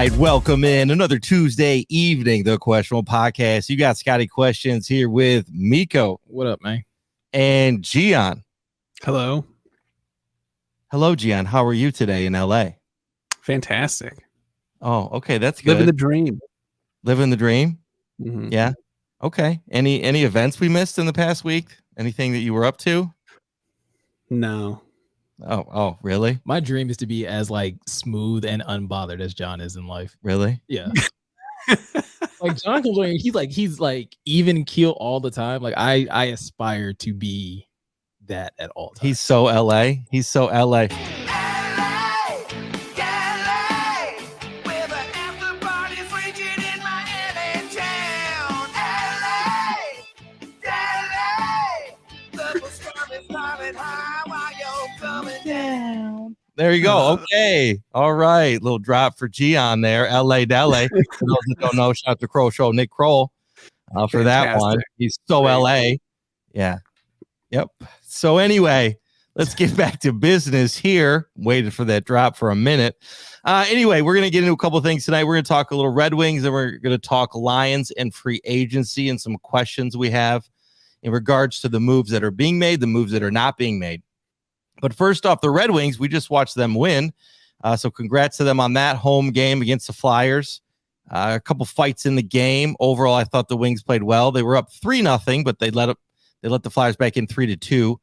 right, welcome in another Tuesday evening, the Questionable Podcast. You got Scotty Questions here with Meko. What up, man? And Gionne. Hello. Hello, Gionne. How are you today in LA? Fantastic. Oh, okay, that's good. Living the dream. Living the dream? Mm-hmm. Yeah. Okay. Any events we missed in the past week? Anything that you were up to? No. Oh, really? My dream is to be as like smooth and unbothered as John is in life. Really? Yeah. Like John comes on, he's like even keel all the time. Like I aspire to be that at all times. He's so LA. He's so LA. There you go. Okay. All right. Little drop for Gionne there. LA Dele. For those that don't know, shout out to Crow Show, Nick Kroll, for that one. He's so LA. Yeah. Yep. So anyway, let's get back to business here. Waited for that drop for a minute. Anyway, we're going to get into a couple of things tonight. We're going to talk a little Red Wings, and we're going to talk Lions and free agency and some questions we have in regards to the moves that are being made, the moves that are not being made. But first off, the Red Wings, we just watched them win. So congrats to them on that home game against the Flyers. A couple fights in the game. Overall, I thought the Wings played well. They were up 3-0, but they let the Flyers back in 3-2.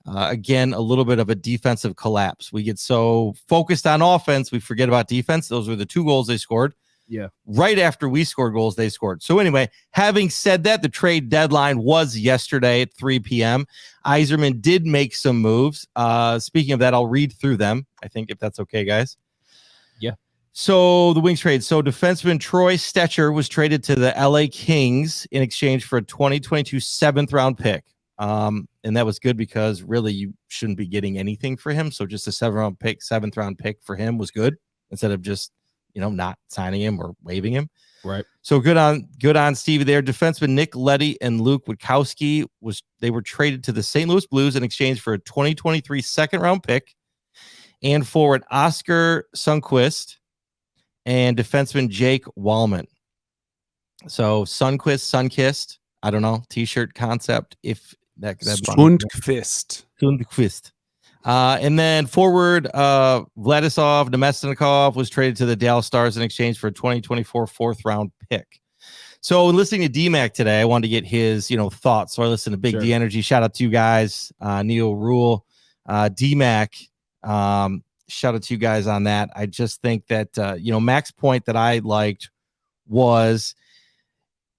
Again, a little bit of a defensive collapse. We get so focused on offense, we forget about defense. Those were the 2 goals they scored. Yeah. Right after we scored goals, they scored. So anyway, having said that, the trade deadline was yesterday at 3 p.m. Yzerman did make some moves. Speaking of that, I'll read through them, I think, if that's okay, guys. Yeah. So the Wings trade. So defenseman Troy Stecher was traded to the LA Kings in exchange for a 2022 7th-round pick. And that was good because really you shouldn't be getting anything for him. So just a 7th-round pick for him was good instead of just not signing him or waiving him. Right. So good on Stevie there. Defenseman Nick Leddy and Luke Witkowski were traded to the St. Louis Blues in exchange for a 2023 2nd-round pick and forward Oscar Sundqvist and defenseman Jake Wallman. So Sunkist, I don't know, t-shirt concept. If that Sundqvist. And then forward Vladislav Nemesnikov was traded to the Dallas Stars in exchange for a 2024 4th-round pick. So listening to DMAC today, I wanted to get his thoughts. So I listened to Big D Energy. Shout out to you guys, Neil Rule, DMAC. Shout out to you guys on that. I just think that Mac's point that I liked was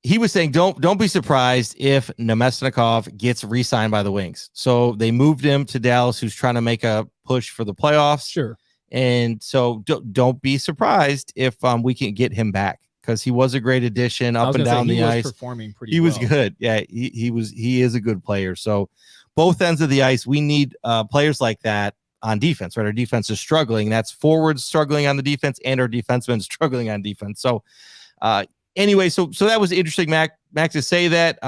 he was saying don't be surprised if Nemesnikov gets re-signed by the Wings. So they moved him to Dallas, who's trying to make a push for the playoffs. Sure. And so don't be surprised if we can get him back, because he was a great addition up and down the ice. Performing pretty he was good. Yeah, he is a good player. So both ends of the ice, we need players like that on defense, right? Our defense is struggling. That's forwards struggling on the defense and our defensemen struggling on defense. So anyway, so that was interesting, Mac to say that.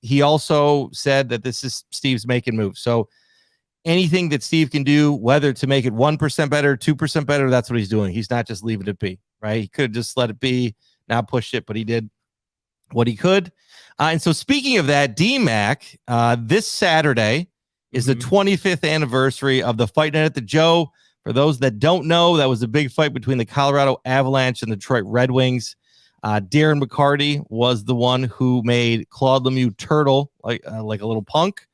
He also said that this is Steve's making moves. So anything that Steve can do, whether to make it 1% better, 2% better, that's what he's doing. He's not just leaving it be, right? He could have just let it be, not pushed it, but he did what he could. And so speaking of that, DMAC, this Saturday is the 25th anniversary of the Fight Night at the Joe. For those that don't know, that was a big fight between the Colorado Avalanche and the Detroit Red Wings. Darren McCarty was the one who made Claude Lemieux turtle like a little punk.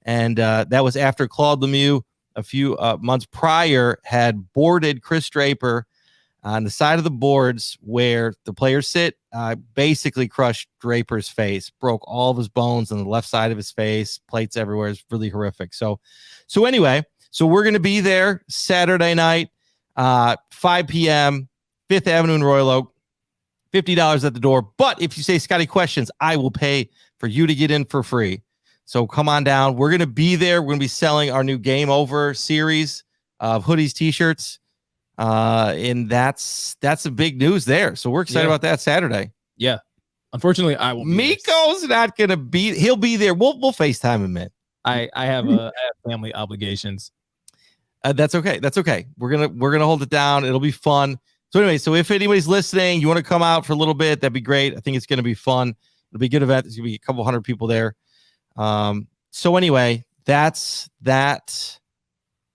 And that was after Claude Lemieux a few months prior had boarded Chris Draper on the side of the boards where the players sit, basically crushed Draper's face, broke all of his bones on the left side of his face, plates everywhere. It's really horrific. So anyway, so we're going to be there Saturday night, 5 p.m., 5th Avenue in Royal Oak, $50 at the door. But if you say Scotty Questions, I will pay for you to get in for free. So come on down. We're going to be there. We're going to be selling our new Game Over series of hoodies, t-shirts. And that's a big news there. So we're excited about that Saturday. Yeah. Unfortunately, I will. Meko's not going to be. He'll be there. We'll FaceTime him, man. I have family obligations. That's okay. That's okay. We're gonna hold it down. It'll be fun. So anyway, so if anybody's listening, you want to come out for a little bit, that'd be great. I think it's going to be fun. It'll be a good event. There's going to be a couple hundred people there. So anyway, that's that.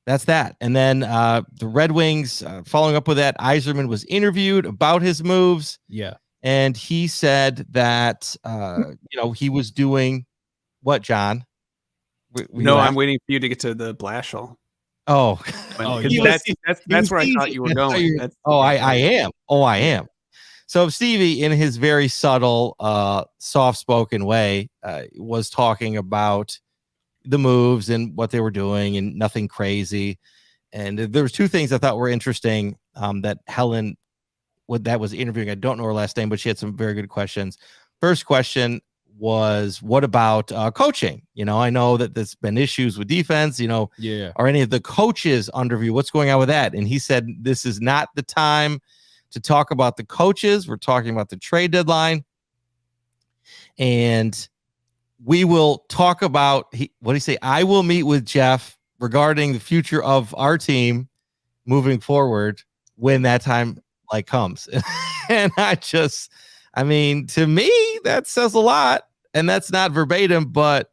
And then the Red Wings, following up with that, Yzerman was interviewed about his moves. Yeah. And he said that, he was doing what, John? I'm waiting for you to get to the Blashill. Oh, that's where I thought you were going. I am. So Stevie, in his very subtle, soft-spoken way, was talking about the moves and what they were doing and nothing crazy. And there was two things I thought were interesting that Helen, that was interviewing, I don't know her last name, but she had some very good questions. First question was, what about coaching? I know that there's been issues with defense, are any of the coaches under review? What's going on with that? And he said, this is not the time to talk about the coaches. We're talking about the trade deadline. And we will talk about, what did he say? I will meet with Jeff regarding the future of our team moving forward when that time comes. And to me, that says a lot. And that's not verbatim, but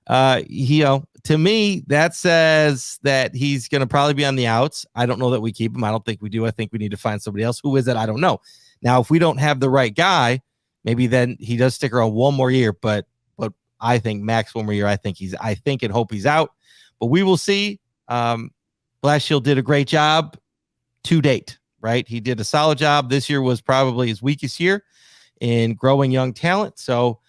to me, that says that he's going to probably be on the outs. I don't know that we keep him. I don't think we do. I think we need to find somebody else. Who is it? I don't know. Now, if we don't have the right guy, maybe then he does stick around one more year, but I think max one more year. I think and hope he's out, but we will see. Blashill did a great job to date, right? He did a solid job. This year was probably his weakest year in growing young talent. So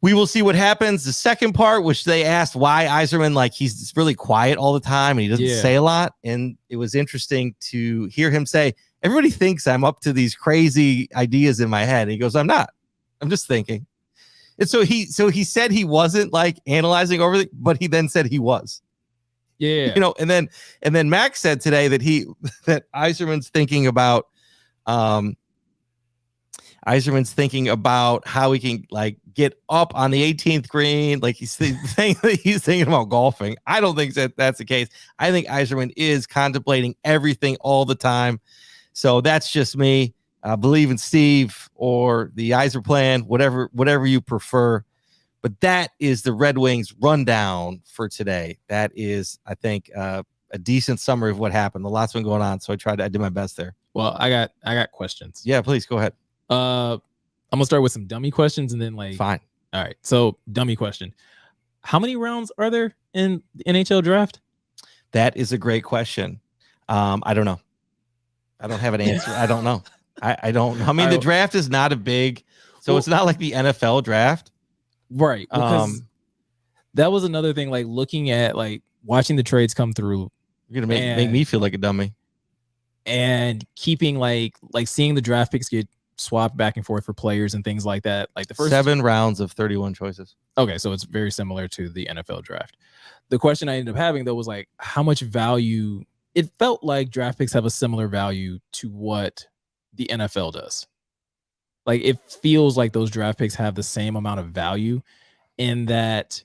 we will see what happens. The second part, which they asked why Yzerman, he's really quiet all the time and he doesn't say a lot. And it was interesting to hear him say, everybody thinks I'm up to these crazy ideas in my head. And he goes, I'm not. I'm just thinking. And so he said he wasn't analyzing everything, but he then said he was. Yeah. And then Max said today that Yzerman's thinking about how he can get up on the 18th green. He's thinking about golfing. I don't think that's the case. I think Yzerman is contemplating everything all the time. So that's just me. Believe in Steve or the Yzer plan, whatever you prefer. But that is the Red Wings rundown for today. That is, I think, a decent summary of what happened. A lot's been going on, so I did my best there. Well, I got questions. Yeah, please go ahead. I'm gonna start with some dummy questions and then fine. All right. So dummy question. How many rounds are there in the NHL draft? That is a great question. I don't know. I don't have an answer. I don't know. I don't know. I mean, the draft is not a big, so it's not like the NFL draft. Right. Because that was another thing, looking at watching the trades come through. You're gonna make me feel like a dummy. And keeping seeing the draft picks get swapped back and forth for players and things like that. The first 7 rounds of 31 choices. Okay, so it's very similar to the NFL draft. The question I ended up having though was how much value. It felt like draft picks have a similar value to what the NFL does. It feels like those draft picks have the same amount of value in that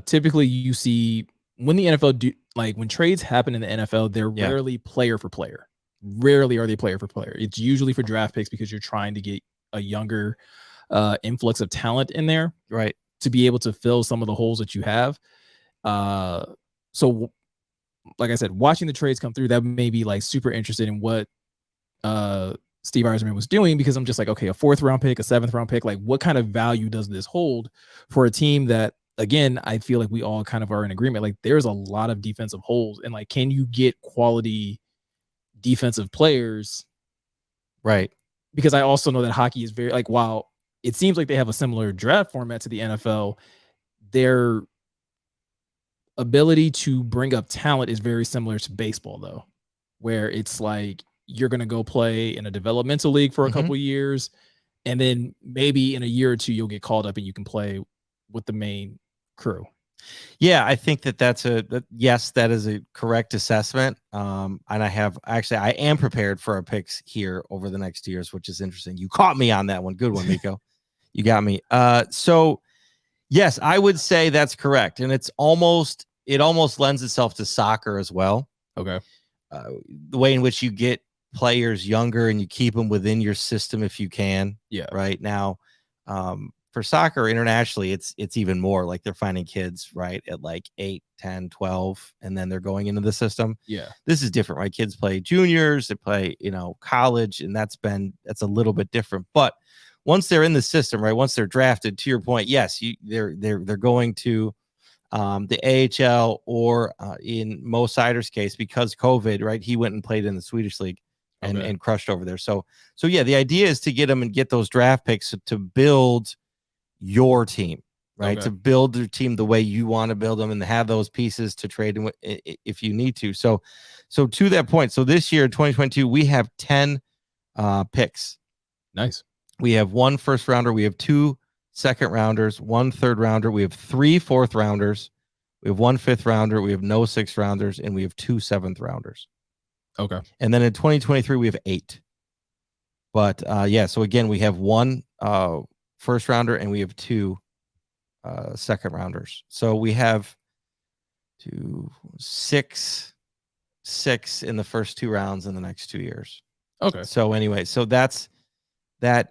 typically you see when the NFL when trades happen in the NFL, they're rarely player for player. Rarely are they player for player. It's usually for draft picks because you're trying to get a younger influx of talent in there, right, to be able to fill some of the holes that you have. So like I said, watching the trades come through, that made me super interested in what Steve Yzerman was doing, because I'm just okay, a 4th round pick, a 7th round pick, what kind of value does this hold for a team that, again, I feel like we all kind of are in agreement. There's a lot of defensive holes, and can you get quality defensive players? Right. Because I also know that hockey is very while it seems like they have a similar draft format to the NFL, their ability to bring up talent is very similar to baseball, though, where it's you're going to go play in a developmental league for a couple years, and then maybe in a year or two, you'll get called up and you can play with the main crew. Yeah, I think that's yes, that is a correct assessment. And I am prepared for our picks here over the next 2 years, which is interesting. You caught me on that one. Good one, Meko. You got me. So yes, I would say that's correct. And it almost lends itself to soccer as well. Okay. The way in which you get players younger and you keep them within your system if you can. Yeah. Right now, for soccer internationally, it's even more like they're finding kids right at like 8, 10, 12, and then they're going into the system. Yeah. This is different. My kids play juniors, they play, college, and that's a little bit different. But once they're in the system, right? Once they're drafted, to your point, yes, they're going to the AHL or in Mo Sider's case, because COVID, right? He went and played in the Swedish league and crushed over there. So yeah, the idea is to get them and get those draft picks to build your team, right? To build your team the way you want to build them and have those pieces to trade if you need to. So to that point, so this year, 2022, we have 10 picks. Nice. We have 1 first rounder. We have 2 second rounders, 1 third rounder. We have 3 fourth rounders. We have 1 fifth rounder. We have no 6th rounders, and we have 2 7th rounders. Okay. And then in 2023, we have 8. But so again, we have 1 first rounder and we have 2 second rounders. So we have 6 in the first 2 rounds in the next 2 years. Okay. So anyway, so that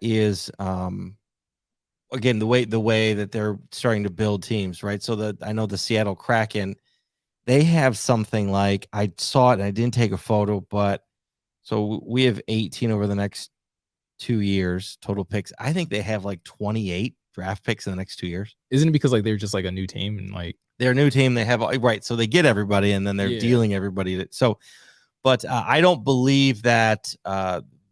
is again the way that they're starting to build teams, right? So I know the Seattle Kraken, they have something like, I saw it and I didn't take a photo, but so we have 18 over the next 2 years total picks. I think they have like 28 draft picks in the next 2 years. Isn't it because like they're just like a new team and like they're a new team? They have right, so they get everybody and then they're dealing everybody. But I don't believe that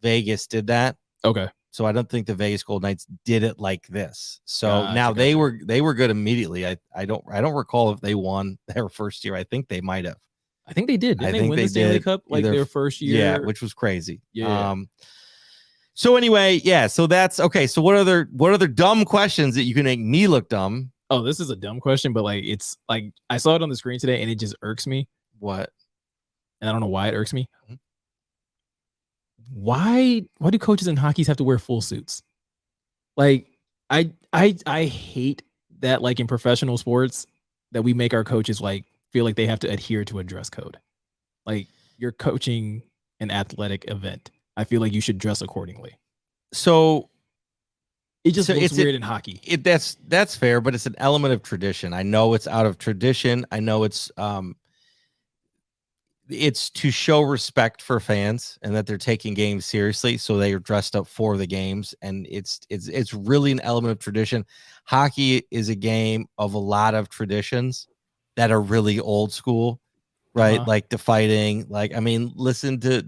Vegas did that. Okay. So I don't think the Vegas Golden Knights did it like this. So now they were good immediately. I don't recall if they won their first year. I think they might have. I think they did. Didn't they win the Stanley Cup like their first year? Yeah, which was crazy. Yeah. So anyway, so that's okay. So what other dumb questions that you can make me look dumb? Oh, this is a dumb question, but like it's like I saw it on the screen today and it just irks me. What? And I don't know why it irks me. Mm-hmm. Why do coaches in hockey have to wear full suits? Like I hate that, like in professional sports, that we make our coaches like feel like they have to adhere to a dress code. Like you're coaching an athletic event. I feel like you should dress accordingly. So it just looks weird in hockey. That's fair, but it's an element of tradition. I know it's out of tradition. I know it's to show respect for fans and that they're taking games seriously. So they are dressed up for the games, and it's really an element of tradition. Hockey is a game of a lot of traditions that are really old school, right? Like the fighting. Like, I mean, listen to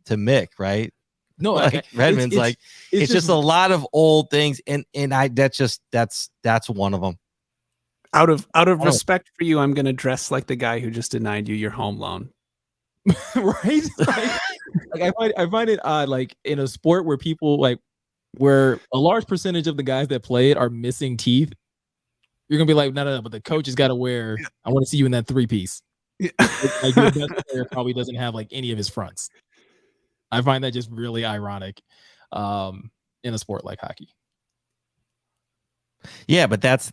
Mick, right? No, like Redmond's it's just a lot of old things, and that's one of them. Out of respect for you, I'm going to dress like the guy who just denied you your home loan. Right? Like I find it odd, like in a sport where people like where a large percentage of the guys that play it are missing teeth. You're gonna be like, no, but the coach has got to wear. I want to see you in that 3-piece. Yeah. Like your best player probably doesn't have like any of his fronts. I find that just really ironic in a sport like hockey. Yeah, but that's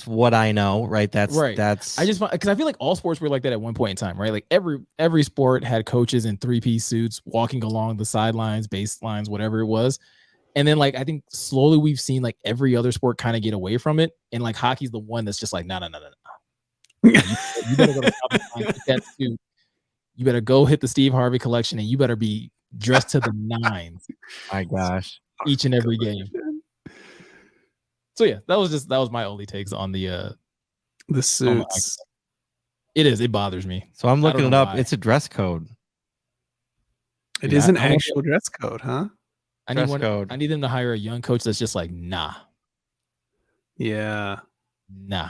what I know, right? That's right. I just because I feel like all sports were like that at one point in time, right? Like every sport had coaches in 3-piece suits walking along the sidelines, baselines, whatever it was. And then like I think slowly we've seen like every other sport kind of get away from it, and like hockey's the one that's just like no. You better go to get that suit. You better go hit the Steve Harvey collection, and you better be dressed to the nines. My gosh, each and every game. So yeah, that was my only takes on the suits. It bothers me. So I'm looking it up. Why. It's a dress code. It is an actual dress code, huh? I need them to hire a young coach that's just like, nah. Yeah. Nah.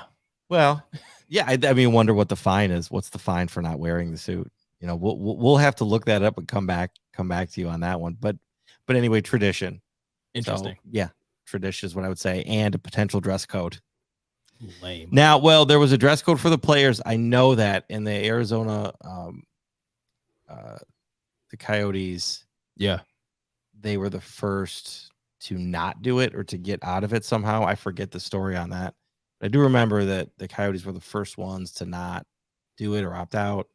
Well, yeah. I mean, wonder what the fine is. What's the fine for not wearing the suit? You know, we'll have to look that up and come back to you on that one. But anyway, tradition. Interesting. So, yeah. Tradition is what I would say, and a potential dress code. Lame. Now, well, there was a dress code for the players. I know that in the Arizona, the Coyotes, they were the first to not do it or to get out of it somehow. I forget the story on that. But I do remember that the Coyotes were the first ones to not do it or opt out.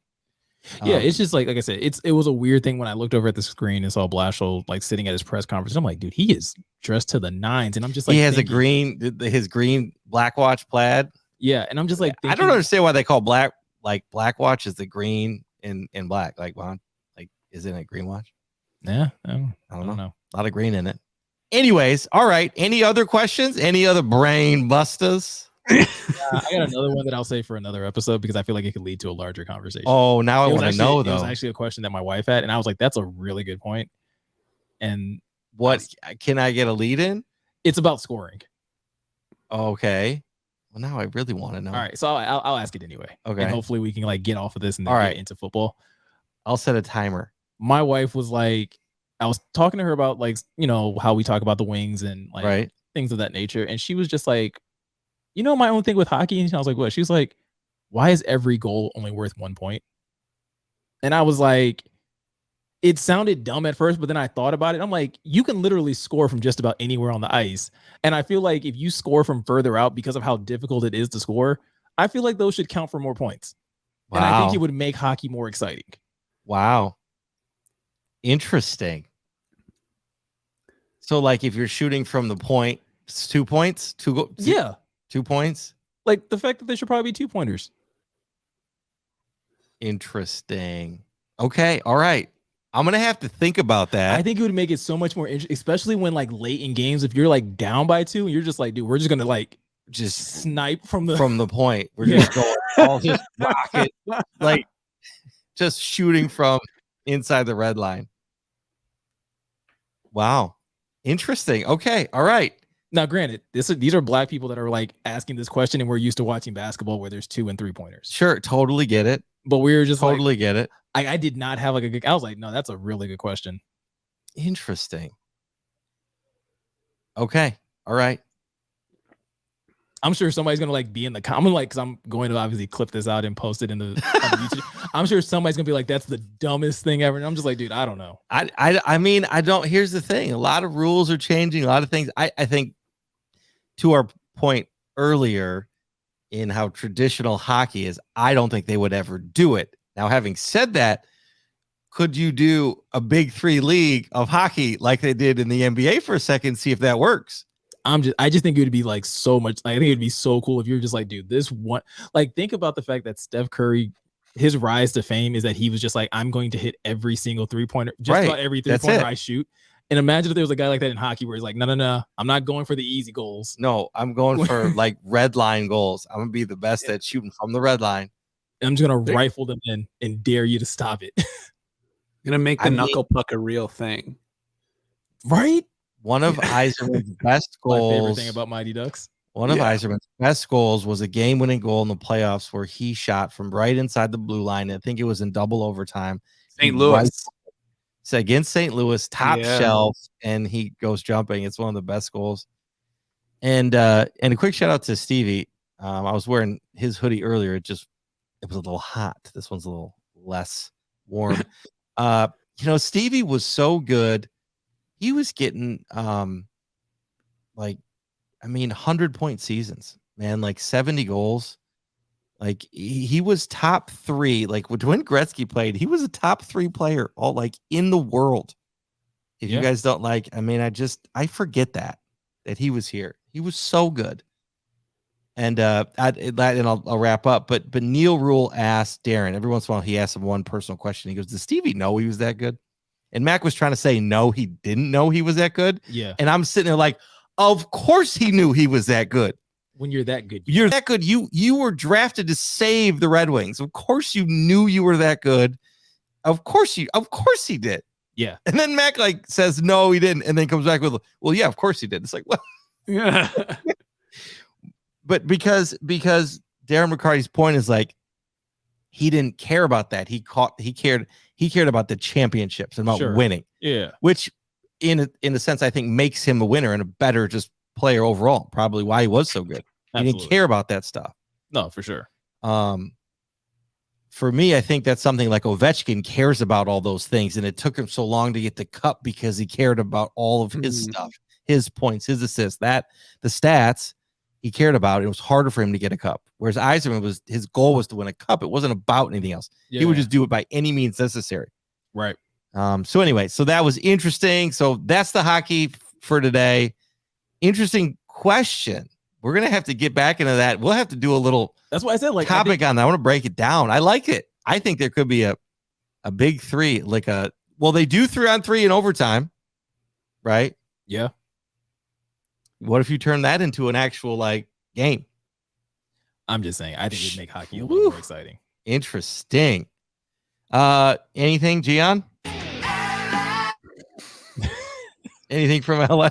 Yeah, it's just like I said, it was a weird thing when I looked over at the screen and saw Blashill like sitting at his press conference. I'm like, dude, he is dressed to the nines, and I'm just like, he has his green black watch plaid. Yeah, and I'm just like, I don't understand why they call black watch is the green in black. Like, well, like, isn't it green watch? Yeah, I don't know. A lot of green in it. Anyways, all right. Any other questions? Any other brain busters? I got another one that I'll say for another episode because I feel like it could lead to a larger conversation. Oh, now I want to know, though. It was actually a question that my wife had, and I was like, that's a really good point. And what can I get a lead in? It's about scoring. Okay. Well, now I really want to know. All right, so I'll ask it anyway. Okay. And hopefully we can like get off of this and then get into football. I'll set a timer. My wife was like, I was talking to her about like, you know, how we talk about the wings and like things of that nature. And she was just like, you know, my own thing with hockey. And I was like, what? She was like, why is every goal only worth 1 point? And I was like, it sounded dumb at first, but then I thought about it. I'm like, you can literally score from just about anywhere on the ice. And I feel like if you score from further out because of how difficult it is to score, I feel like those should count for more points. Wow. And I think it would make hockey more exciting. Wow. Interesting. So like if you're shooting from the point, it's 2 points, 2 points. Like the fact that there should probably be 2-pointers. Interesting. Okay. All right. I'm going to have to think about that. I think it would make it so much more interesting, especially when like late in games, if you're like down by 2 and you're just like, dude, we're just going to like just snipe from the point. We're just going all just rocket, like just shooting from inside the red line. Wow. Interesting. Okay. All right. Now, granted, these are black people that are like asking this question, and we're used to watching basketball where there's 2 and 3 pointers. Sure, totally get it. But we were just totally get it. I did not have like a good. I was like, no, that's a really good question. Interesting. Okay, all right. I'm sure somebody's gonna like be in the comment, like, because I'm going to obviously clip this out and post it in the YouTube. I'm sure somebody's gonna be like, that's the dumbest thing ever. And I'm just like, dude, I don't know. I mean, I don't. Here's the thing: a lot of rules are changing. A lot of things. I think, to our point earlier, in how traditional hockey is, I don't think they would ever do it. Now, having said that, could you do a big 3 league of hockey like they did in the NBA for a second, see if that works? I just think it would be like so much. I think it'd be so cool if you're just like, dude, this one, like, think about the fact that Steph Curry, his rise to fame is that he was just like, I'm going to hit every single 3-pointer, just about every 3-pointer I shoot. And imagine if there was a guy like that in hockey where he's like, no, I'm not going for the easy goals. No, I'm going for like red line goals. I'm gonna be the best at shooting from the red line. And I'm just gonna rifle them in and dare you to stop it. Gonna make the knuckle puck a real thing, right? One of Yzerman's best goals. My favorite thing about Mighty Ducks. One of Yzerman's best goals was a game-winning goal in the playoffs where he shot from right inside the blue line. I think it was in double overtime. St. Louis. So against St. Louis, top shelf, and he goes jumping. It's one of the best goals. And a quick shout out to Stevie. I was wearing his hoodie earlier. It was a little hot. This one's a little less warm. Stevie was so good. He was getting 100-point seasons, man, like 70 goals. Like he was top 3. Like when Gretzky played, he was a top 3 player all like in the world. If you guys don't like, I mean, I forget that he was here. He was so good. And I'll wrap up. But Neil Rule asked Darren every once in a while. He asked him one personal question. He goes, "Does Stevie know he was that good?" And Mac was trying to say no, he didn't know he was that good. Yeah. And I'm sitting there like, of course he knew he was that good. When you're that good, you're that good. You were drafted to save the Red Wings. Of course you knew you were that good. Of course he did. Yeah. And then Mac like says no, he didn't, and then comes back with, well, yeah, of course he did. It's like, well, yeah. But because Darren McCarty's point is like, he didn't care about that. He cared about the championships and about winning. Yeah. Which in a sense I think makes him a winner and a better just player overall. Probably why he was so good. He didn't care about that stuff. No, for sure. For me, I think that's something like Ovechkin cares about all those things, and it took him so long to get the cup because he cared about all of his stuff, his points, his assists, the stats. he cared about. It was harder for him to get a cup. Whereas Yzerman his goal was to win a cup. It wasn't about anything else. Yeah. He would just do it by any means necessary. Right. So anyway, so that was interesting. So that's the hockey for today. Interesting question. We're gonna have to get back into that. We'll have to do a little. That's why I said like topic on that. I want to break it down. I like it. I think there could be a big three, like they do 3-on-3 in overtime, right? Yeah. What if you turn that into an actual like game? I'm just saying, I think it'd make hockey a little more exciting. Interesting. Anything, Gionne? Anything from LA?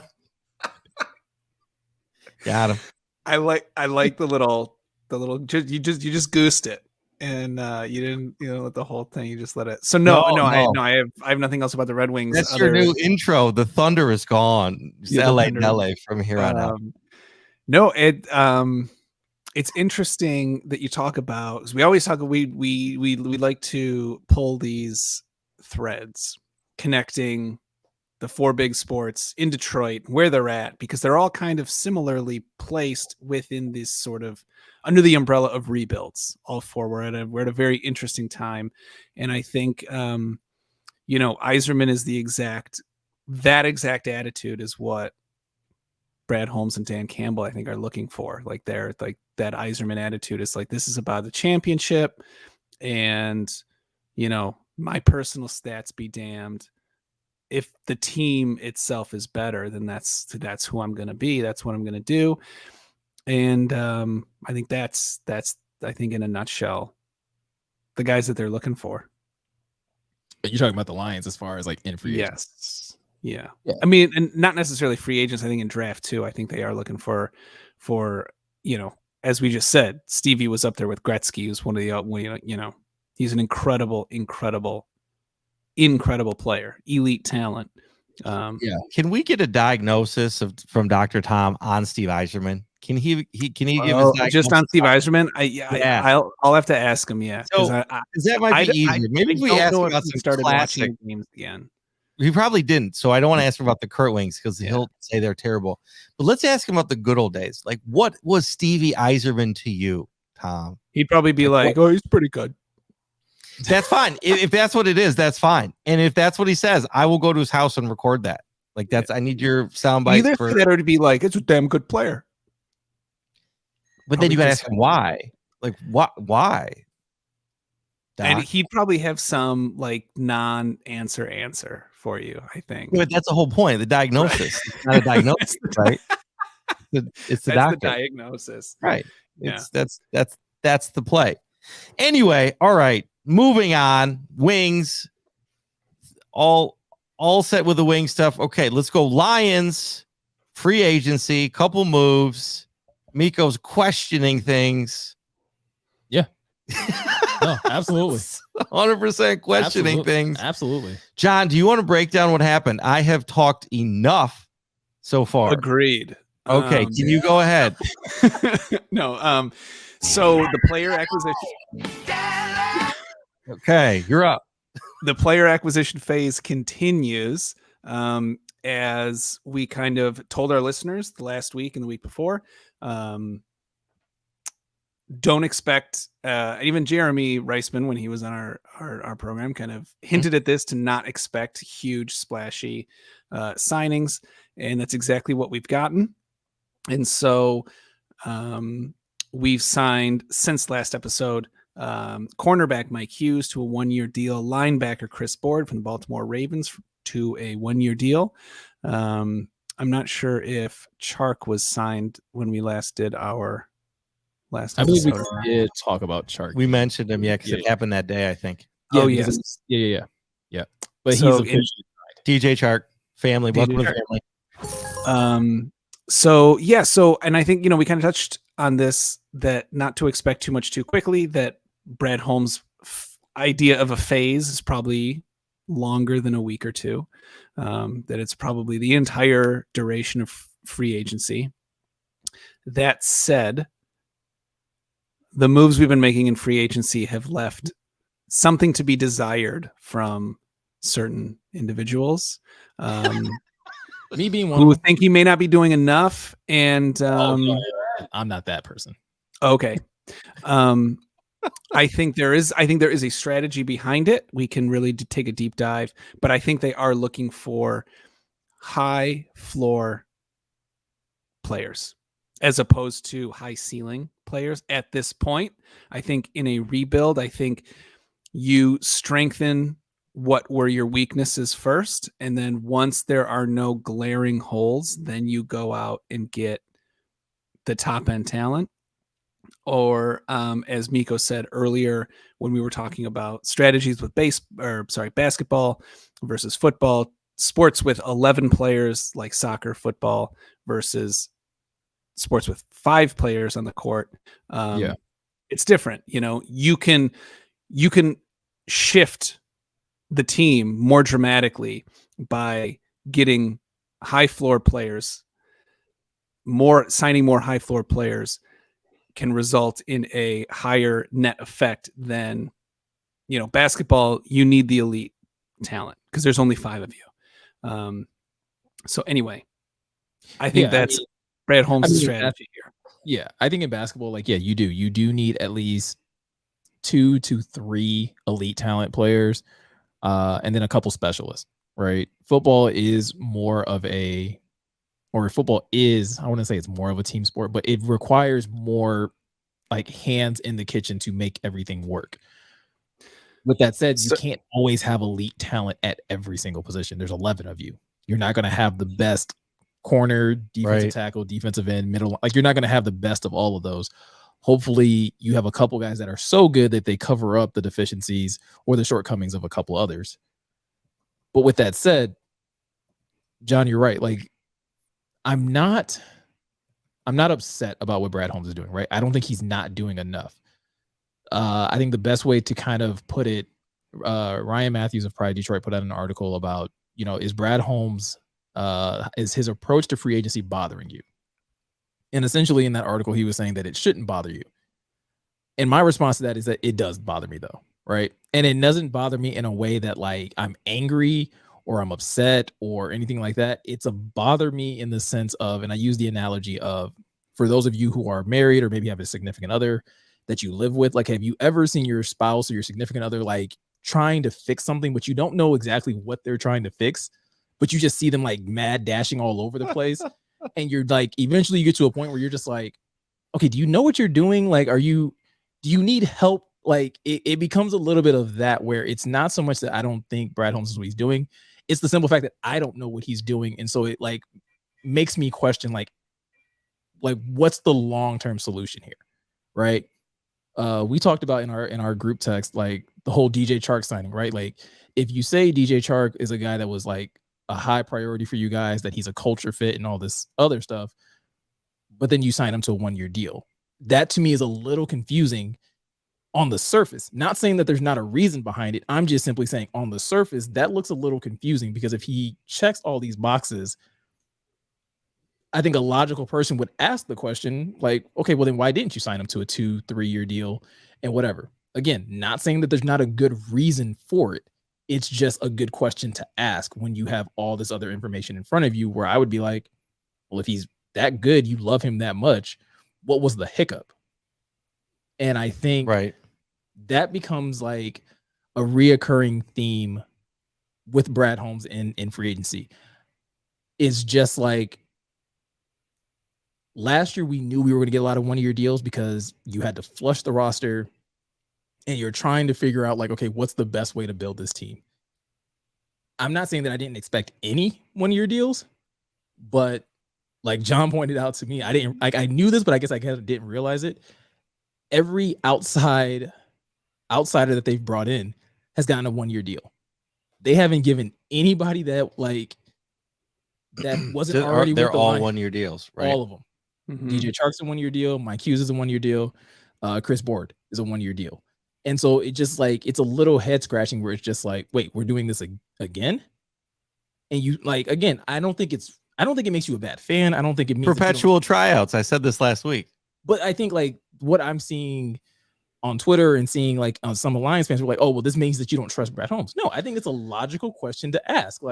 Got him. I like the little you just goosed it, and you didn't let the whole thing. You just let it. So no. I have nothing else about the Red Wings. That's your new intro. The thunder is gone. It's LA from here on out. No, it's interesting that you talk about, because we always talk. We like to pull these threads connecting the four big sports in Detroit, where they're at, because they're all kind of similarly placed within this sort of under the umbrella of rebuilds. All four we're at a very interesting time, and I think Yzerman is that exact attitude is what Brad Holmes and Dan Campbell I think are looking for. Like they're like that Yzerman attitude is like, this is about the championship, and my personal stats be damned. If the team itself is better, then that's who I'm going to be. That's what I'm going to do. And I think that's I think in a nutshell, the guys that they're looking for. You're talking about the Lions as far as like in free agents. Yeah. I mean, and not necessarily free agents. I think in draft too. I think they are looking for as we just said, Stevie was up there with Gretzky, who's one of the he's an incredible player, elite talent. Can we get a diagnosis from Dr. Tom on Steve Yzerman? Can he give us just on Steve Yzerman? I'll have to ask him. Yeah, because that might be easier. Maybe if we ask him about some classic games again. He probably didn't, so I don't want to ask him about the Kurt Wings because he'll say they're terrible. But let's ask him about the good old days. Like, what was Stevie Yzerman to you, Tom? He'd probably be like, "Oh, he's pretty good." That's fine. If that's what it is, that's fine. And if that's what he says, I will go to his house and record that. Like I need your soundbite. Either for that or to be like, it's a damn good player. But then you got to ask him why. Like, why? Doc? And he'd probably have some like non-answer answer for you, I think. But that's the whole point. The diagnosis. It's not a diagnosis, right? It's the doctor. The diagnosis. Right. Yeah. That's the play. Anyway, all right. Moving on. Wings. All set with the wing stuff. Okay, let's go. Lions. Free agency. Couple moves. Meko's questioning things. Yeah. No, absolutely. 100% questioning things. Absolutely. John, do you want to break down what happened? I have talked enough so far. Agreed. Okay, can you go ahead? No. So the player acquisition. Okay, you're up. The player acquisition phase continues. As we kind of told our listeners the last week and the week before, don't expect, even Jeremy Reisman, when he was on our program, kind of hinted at this, to not expect huge splashy signings. And that's exactly what we've gotten. And so we've signed, since last episode, cornerback Mike Hughes to a 1-year deal, linebacker Chris Board from the Baltimore Ravens to a 1-year deal. I'm not sure if Chark was signed when we last did our last episode. I believe we did talk about Chark. We mentioned him, because it happened that day, I think. Yeah, yeah. But so he's officially DJ Chark family. Welcome to the family. So and I think we kind of touched on this, that not to expect too much too quickly, that Brad Holmes' idea of a phase is probably longer than a week or two, that it's probably the entire duration of free agency. That said, the moves we've been making in free agency have left something to be desired from certain individuals. Me being one who think he may not be doing enough, and I'm not that person. Okay. I think there is a strategy behind it. We can really take a deep dive, but I think they are looking for high floor players as opposed to high ceiling players at this point. I think in a rebuild, I think you strengthen what were your weaknesses first, and then once there are no glaring holes, then you go out and get the top end talent. Or as Meko said earlier, when we were talking about strategies with basketball versus football, sports with 11 players like soccer, football versus sports with 5 players on the court. It's different. You can shift the team more dramatically by getting high floor players, signing more high floor players can result in a higher net effect than, basketball. You need the elite talent because there's only 5 of you. So anyway, I think that's Brad Holmes' strategy here. Yeah, I think in basketball, you do need at least 2 to 3 elite talent players, and then a couple specialists, right? Football is more of I wouldn't say it's more of a team sport, but it requires more hands in the kitchen to make everything work. With that said, you can't always have elite talent at every single position. There's 11 of you. You're not going to have the best corner, defensive tackle, defensive end, middle. You're not going to have the best of all of those. Hopefully you have a couple guys that are so good that they cover up the deficiencies or the shortcomings of a couple others. But with that said, John, you're right. I'm not upset about what Brad Holmes is doing, right? I don't think he's not doing enough. I think the best way to kind of put it, Ryan Matthews of Pride Detroit put out an article about, is Brad Holmes, is his approach to free agency bothering you? And essentially in that article, he was saying that it shouldn't bother you. And my response to that is that it does bother me though, right? And it doesn't bother me in a way that I'm angry or I'm upset or anything like that. It's a bother me in the sense of, and I use the analogy of, for those of you who are married or maybe have a significant other that you live with, have you ever seen your spouse or your significant other trying to fix something, but you don't know exactly what they're trying to fix, but you just see them mad dashing all over the place. And you're eventually you get to a point where you're just okay, do you know what you're doing? Do you need help? It becomes a little bit of that where it's not so much that I don't think Brad Holmes is what he's doing. It's the simple fact that I don't know what he's doing. And so it makes me question what's the long-term solution here? Right. We talked about in our group text, the whole DJ Chark signing, right? If you say DJ Chark is a guy that was a high priority for you guys, that he's a culture fit and all this other stuff, but then you sign him to a 1-year deal. That to me is a little confusing on the surface. Not saying that there's not a reason behind it. I'm just simply saying on the surface, that looks a little confusing because if he checks all these boxes, I think a logical person would ask the question okay, well then why didn't you sign him to a 2-3 year deal and whatever? Again, not saying that there's not a good reason for it. It's just a good question to ask when you have all this other information in front of you, where I would be well, if he's that good, you love him that much, what was the hiccup? And I think that becomes a reoccurring theme with Brad Holmes in free agency. It's just last year we knew we were going to get a lot of 1-year deals because you had to flush the roster and you're trying to figure out okay, what's the best way to build this team? I'm not saying that I didn't expect any 1-year deals, but John pointed out to me, I didn't I knew this, but I guess I kind of didn't realize it. Every outsider that they've brought in has gotten a 1-year deal. They haven't given anybody that that wasn't already. They're all 1-year deals, right? All of them. Mm-hmm. DJ Chark's a 1-year deal. Mike Hughes is a 1-year deal. Chris Board is a 1-year deal. And so it just it's a little head scratching where it's just wait, we're doing this again. And you again, I don't think it makes you a bad fan. I don't think it means perpetual tryouts. I said this last week. But I think what I'm seeing on Twitter and seeing on some Alliance fans were oh, well, this means that you don't trust Brad Holmes. No, I think it's a logical question to ask.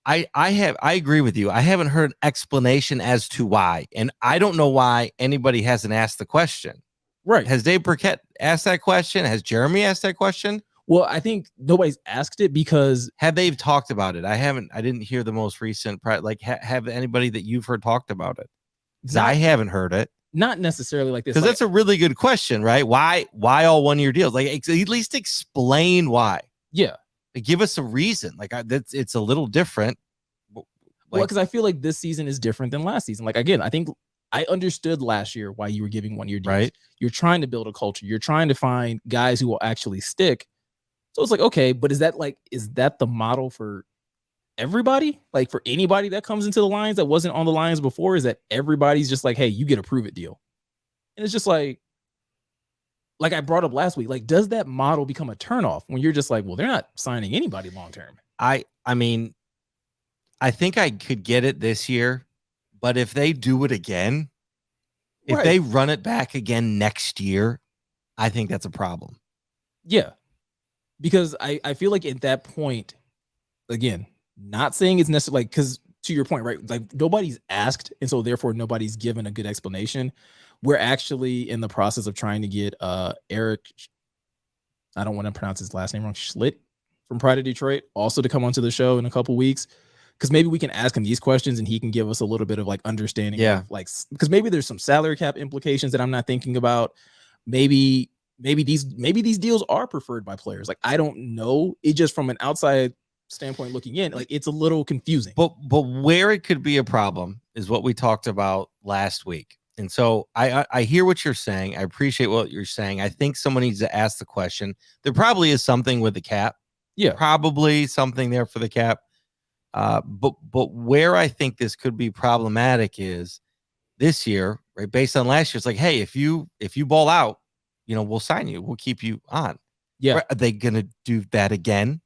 I agree with you. I haven't heard an explanation as to why, and I don't know why anybody hasn't asked the question. Right. Has Dave Burkett asked that question? Has Jeremy asked that question? Well, I think nobody's asked it because have they talked about it? I didn't hear the most recent. Have anybody that you've heard talked about it? Because I haven't heard it. Not necessarily like this. Because that's a really good question, right? Why all 1 year deals? Like, at least explain why. Yeah. Give us a reason. Like, it's a little different. Well, because I feel like this season is different than last season. Like, again, I think I understood last year why you were giving 1 year deals. Right. You're trying to build a culture. You're trying to find guys who will actually stick. So it's like, okay, but is that the model for everybody? Like, for anybody that comes into the Lions that wasn't on the Lions before, is that everybody's just like, hey, you get a prove it deal? And it's just like I brought up last week, like, does that model become a turnoff when you're just like, well, they're not signing anybody long term? I mean, I think I could get it this year, but if they do it again, if they run it back again next year, I think that's a problem. Yeah. Because I feel like at that point, again, not saying it's necessarily like, because to your point, right? Like, nobody's asked, and so therefore nobody's given a good explanation. We're actually in the process of trying to get Eric, I don't want to pronounce his last name wrong, Schlitt from Pride of Detroit, also to come onto the show in a couple weeks. Because maybe we can ask him these questions and he can give us a little bit of like understanding. Yeah. Of, like, because maybe there's some salary cap implications that I'm not thinking about. Maybe these deals are preferred by players. Like, I don't know. It just from an outside standpoint looking in, like, it's a little confusing. But where it could be a problem is what we talked about last week. And so I hear what you're saying. I appreciate what you're saying. I think someone needs to ask the question. There probably is something with the cap. Yeah. Probably something there for the cap. But where I think this could be problematic is this year, right? Based on last year, it's like, hey, if you ball out, we'll sign you. We'll keep you on. Yeah. Right? Are they going to do that again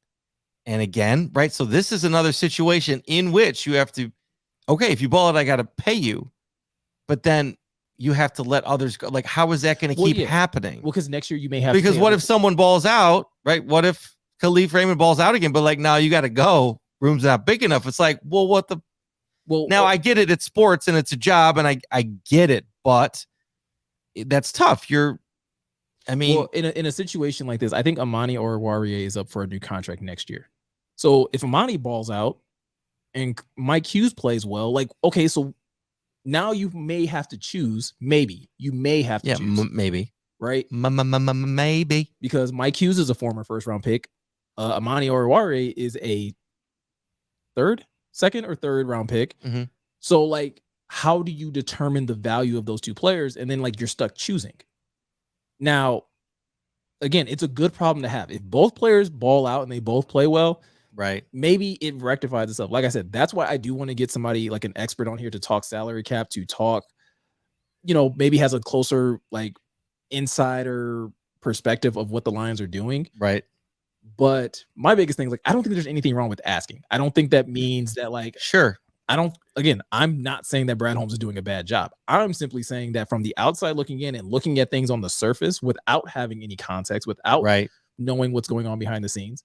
and again? Right. So this is another situation in which you have to, okay, if you ball out, I got to pay you, but then you have to let others go. Like, how is that going to keep happening? Well, because next year you may have because what if someone balls out, right? What if Khalif Raymond balls out again, but like, now you got to go. Room's not big enough. It's like, well, now I get it. It's sports and it's a job and I get it, but that's tough. In a situation like this, I think Amani Oruwariye is up for a new contract next year. So if Amani balls out and Mike Hughes plays well, like, okay, so now you may have to choose. Maybe you may have to choose. Maybe. Right? Maybe. Because Mike Hughes is a former first round pick. Amani Oruwariye is a second or third round pick. Mm-hmm. So, like, how do you determine the value of those two players? And then, like, you're stuck choosing. Now, again, it's a good problem to have. If both players ball out and they both play well, right, maybe it rectifies itself. Like I said, that's why I do want to get somebody like an expert on here to talk salary cap, to talk, maybe has a closer, like, insider perspective of what the Lions are doing. Right. But my biggest thing is, like, I don't think there's anything wrong with asking. I don't think that means that, like, sure. I'm not saying that Brad Holmes is doing a bad job. I'm simply saying that from the outside looking in and looking at things on the surface without having any context, without knowing what's going on behind the scenes,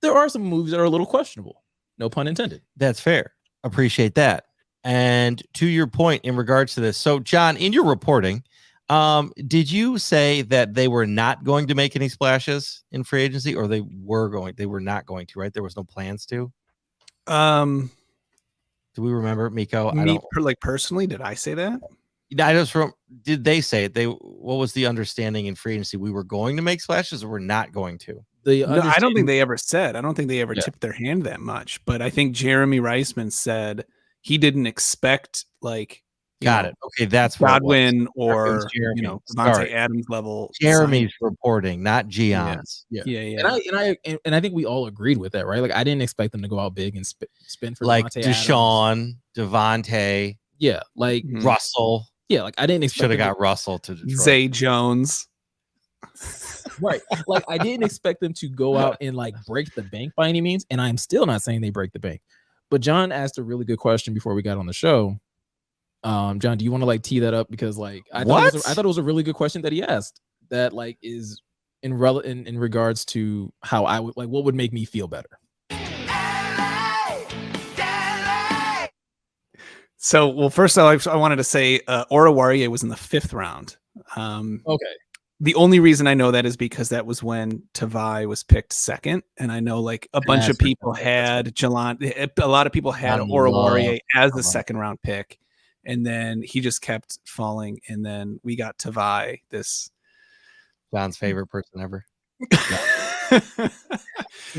there are some moves that are a little questionable. No pun intended. That's fair. Appreciate that. And to your point in regards to this, so John, in your reporting, did you say that they were not going to make any splashes in free agency, or they were not going to, right? There was no plans to? Do we remember, Meko? Personally, did I say that? Did they say it? What was the understanding in free agency? We were going to make splashes, or we're not going to? I don't think they ever said. I don't think they ever tipped their hand that much. But I think Jeremy Reisman said he didn't expect, like, got it. Okay, that's Godwin or Devontae Adams level. Jeremy's reporting, not Gionne's. Yeah. And I think we all agreed with that, right? Like, I didn't expect them to go out big and spend for like Deshaun, Devontae. Yeah, like Russell. Yeah, like, I didn't expect. Should have got Russell to Detroit. Zay Jones. Right. Like, I didn't expect them to go out and, like, break the bank by any means. And I'm still not saying they break the bank. But John asked a really good question before we got on the show. John, do you want to, like, tee that up? Because, like, I thought it was a really good question that he asked that, like, is in regards to how I would, like, what would make me feel better. LA, So, well, first I wanted to say Oruwariye was in the 5th round. Okay. The only reason I know that is because that was when Tavai was picked 2nd, and I know like a bunch of people had Gionne. A lot of people had Oruwariye as the 2nd round pick, and then he just kept falling, and then we got Tavai, this John's favorite person ever.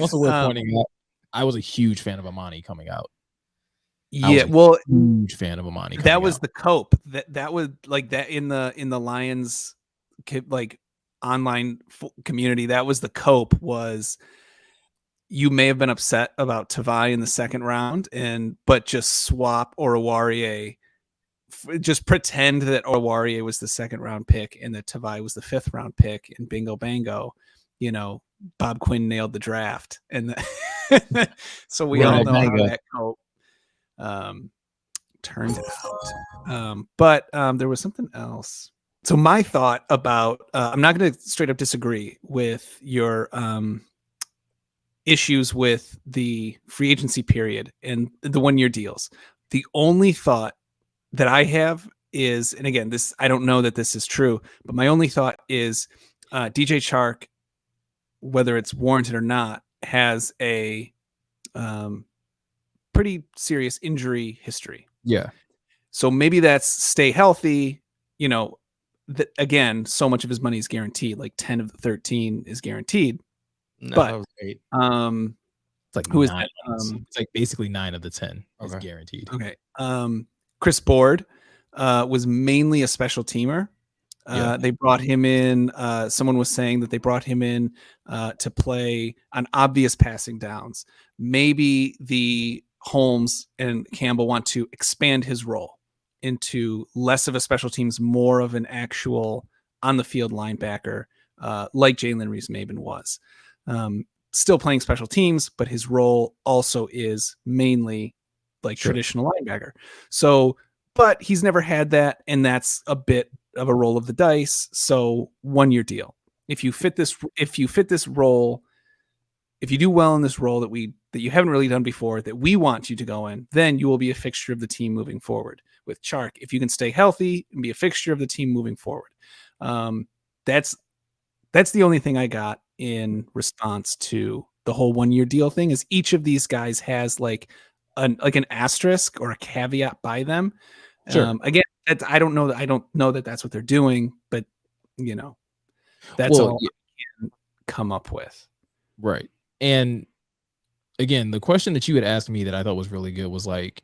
Also worth pointing out, I was a huge fan of Amani coming out. Yeah, well, huge fan of Amani. That was the cope. That was like that in the Lions like online community. That was the cope. Was you may have been upset about Tavai in the 2nd round, but just swap Oruwariye. Just pretend that Oruwariye was the 2nd round pick and that Tavai was the 5th round pick, and bingo bango, you know, Bob Quinn nailed the draft, and so we all know how that cope turned out. But there was something else. So my thought about I'm not going to straight up disagree with your issues with the free agency period and the 1-year deals. The only thought that I have is, and again, this, I don't know that this is true, but my only thought is DJ Chark, whether it's warranted or not, has a pretty serious injury history. Yeah. So maybe that's stay healthy, you know, that again, so much of his money is guaranteed, like 10 of the 13 is guaranteed. No, but that was 8. It's like who is 9, that? it's like basically 9 of the 10 is guaranteed. Okay. Chris Board was mainly a special teamer. They brought him in. Someone was saying that they brought him in to play on obvious passing downs. Maybe the Holmes and Campbell want to expand his role into less of a special teams, more of an actual on the field linebacker, like Jalen Reese-Maben was. Still playing special teams, but his role also is mainly like traditional linebacker. So, but he's never had that, and that's a bit of a roll of the dice. So 1-year deal. If you fit this role, if you do well in this role that you haven't really done before, that we want you to go in, then you will be a fixture of the team moving forward. With Chark, if you can stay healthy and be a fixture of the team moving forward, that's the only thing I got in response to the whole 1-year deal thing. Is each of these guys has like an asterisk or a caveat by them. Sure. Again, I don't know that that's what they're doing, but you know, that's all I can come up with. Right. And again, the question that you had asked me that I thought was really good was like,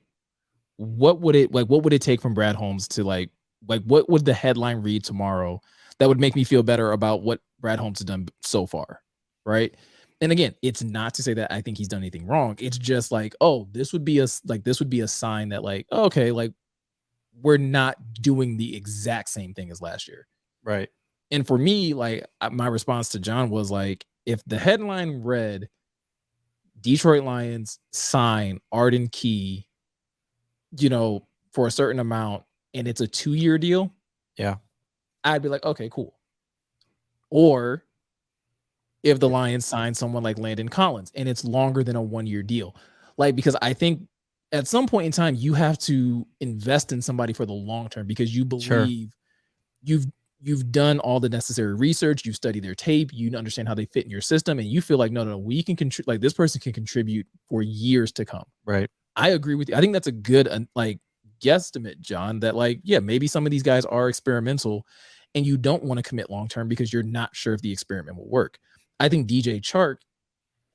what would it take from Brad Holmes to like what would the headline read tomorrow that would make me feel better about what Brad Holmes has done so far? Right. And again, it's not to say that I think he's done anything wrong. It's just like, oh, this would be a sign that like, okay, like we're not doing the exact same thing as last year. Right. And for me, like my response to John was like, if the headline read Detroit Lions sign Arden Key, you know, for a certain amount, and it's a 2-year deal, yeah, I'd be like, okay, cool. Or if the Lions sign someone like Landon Collins and it's longer than a 1-year deal, like, because I think at some point in time you have to invest in somebody for the long term because you believe you've done all the necessary research, you've studied their tape, you understand how they fit in your system, and you feel like no, we can contribute. Like this person can contribute for years to come. Right. I agree with you. I think that's a good like guesstimate, John. That like maybe some of these guys are experimental, and you don't want to commit long term because you're not sure if the experiment will work. I think DJ Chark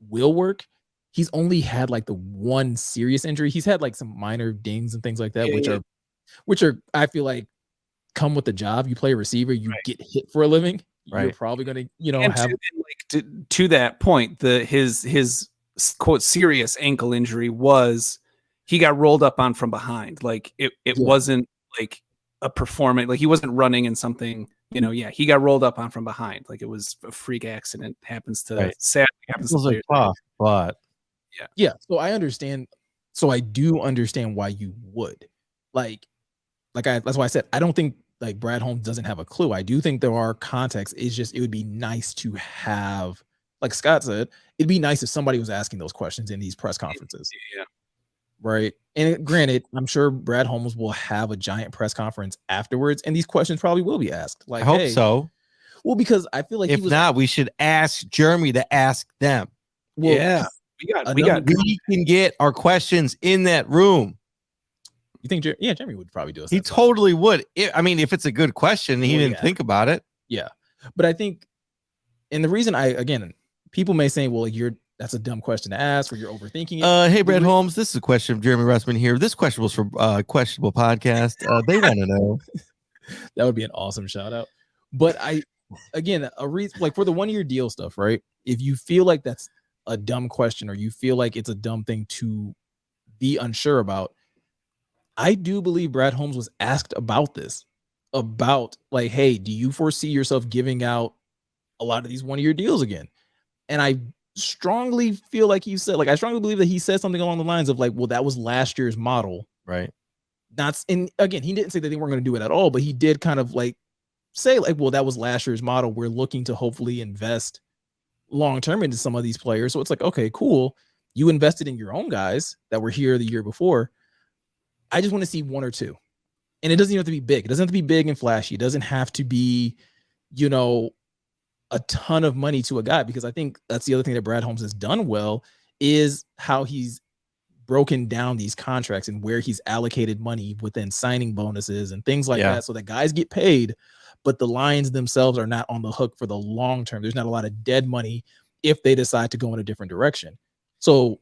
will work. He's only had like the one serious injury. He's had like some minor dings and things like that, which are I feel like come with the job. You play a receiver, you get hit for a living. You're probably going to, have to that point, his quote serious ankle injury was he got rolled up on from behind. Like it wasn't like a performance, like he wasn't running in something, he got rolled up on from behind. Like it was a freak accident. Sadly happens to players. Tough, but yeah. So I understand. So I do understand why you would that's why I said, I don't think like Brad Holmes doesn't have a clue. I do think there are contexts. It's just, it would be nice to have, like Scott said, it'd be nice if somebody was asking those questions in these press conferences. Yeah. right? And granted, I'm sure Brad Holmes will have a giant press conference afterwards, and these questions probably will be asked. Like, I hope hey, so. well, because I feel like If not, we should ask Jeremy to ask them. well, yeah, we got We can get our questions in that room. You think? Yeah, Jeremy would probably do it. He totally would. I mean, if it's a good question, he didn't think about it. Yeah, but I think, and the reason people may say, well, that's a dumb question to ask, or you're overthinking it. Hey, Brad Holmes, this is a question of Jeremy Russman here. This question was from Questionable Podcast. They want to know. That would be an awesome shout out. But a reason, like for the 1 year deal stuff, right? If you feel like that's a dumb question, or you feel like it's a dumb thing to be unsure about, I do believe Brad Holmes was asked about this, about like, hey, do you foresee yourself giving out a lot of these 1 year deals again? And I strongly feel like I strongly believe that he said something along the lines of like, well, that was last year's model. Right. And again, he didn't say that they weren't going to do it at all, but he did kind of like say like, well, that was last year's model. We're looking to hopefully invest long-term into some of these players. So it's like, okay, cool. You invested in your own guys that were here the year before. I just want to see one or two. And it doesn't even have to be big. It doesn't have to be big and flashy. It doesn't have to be, a ton of money to a guy, because I think that's the other thing that Brad Holmes has done well, is how he's broken down these contracts and where he's allocated money within signing bonuses and things like that, so that guys get paid, but the Lions themselves are not on the hook for the long term. There's not a lot of dead money if they decide to go in a different direction. So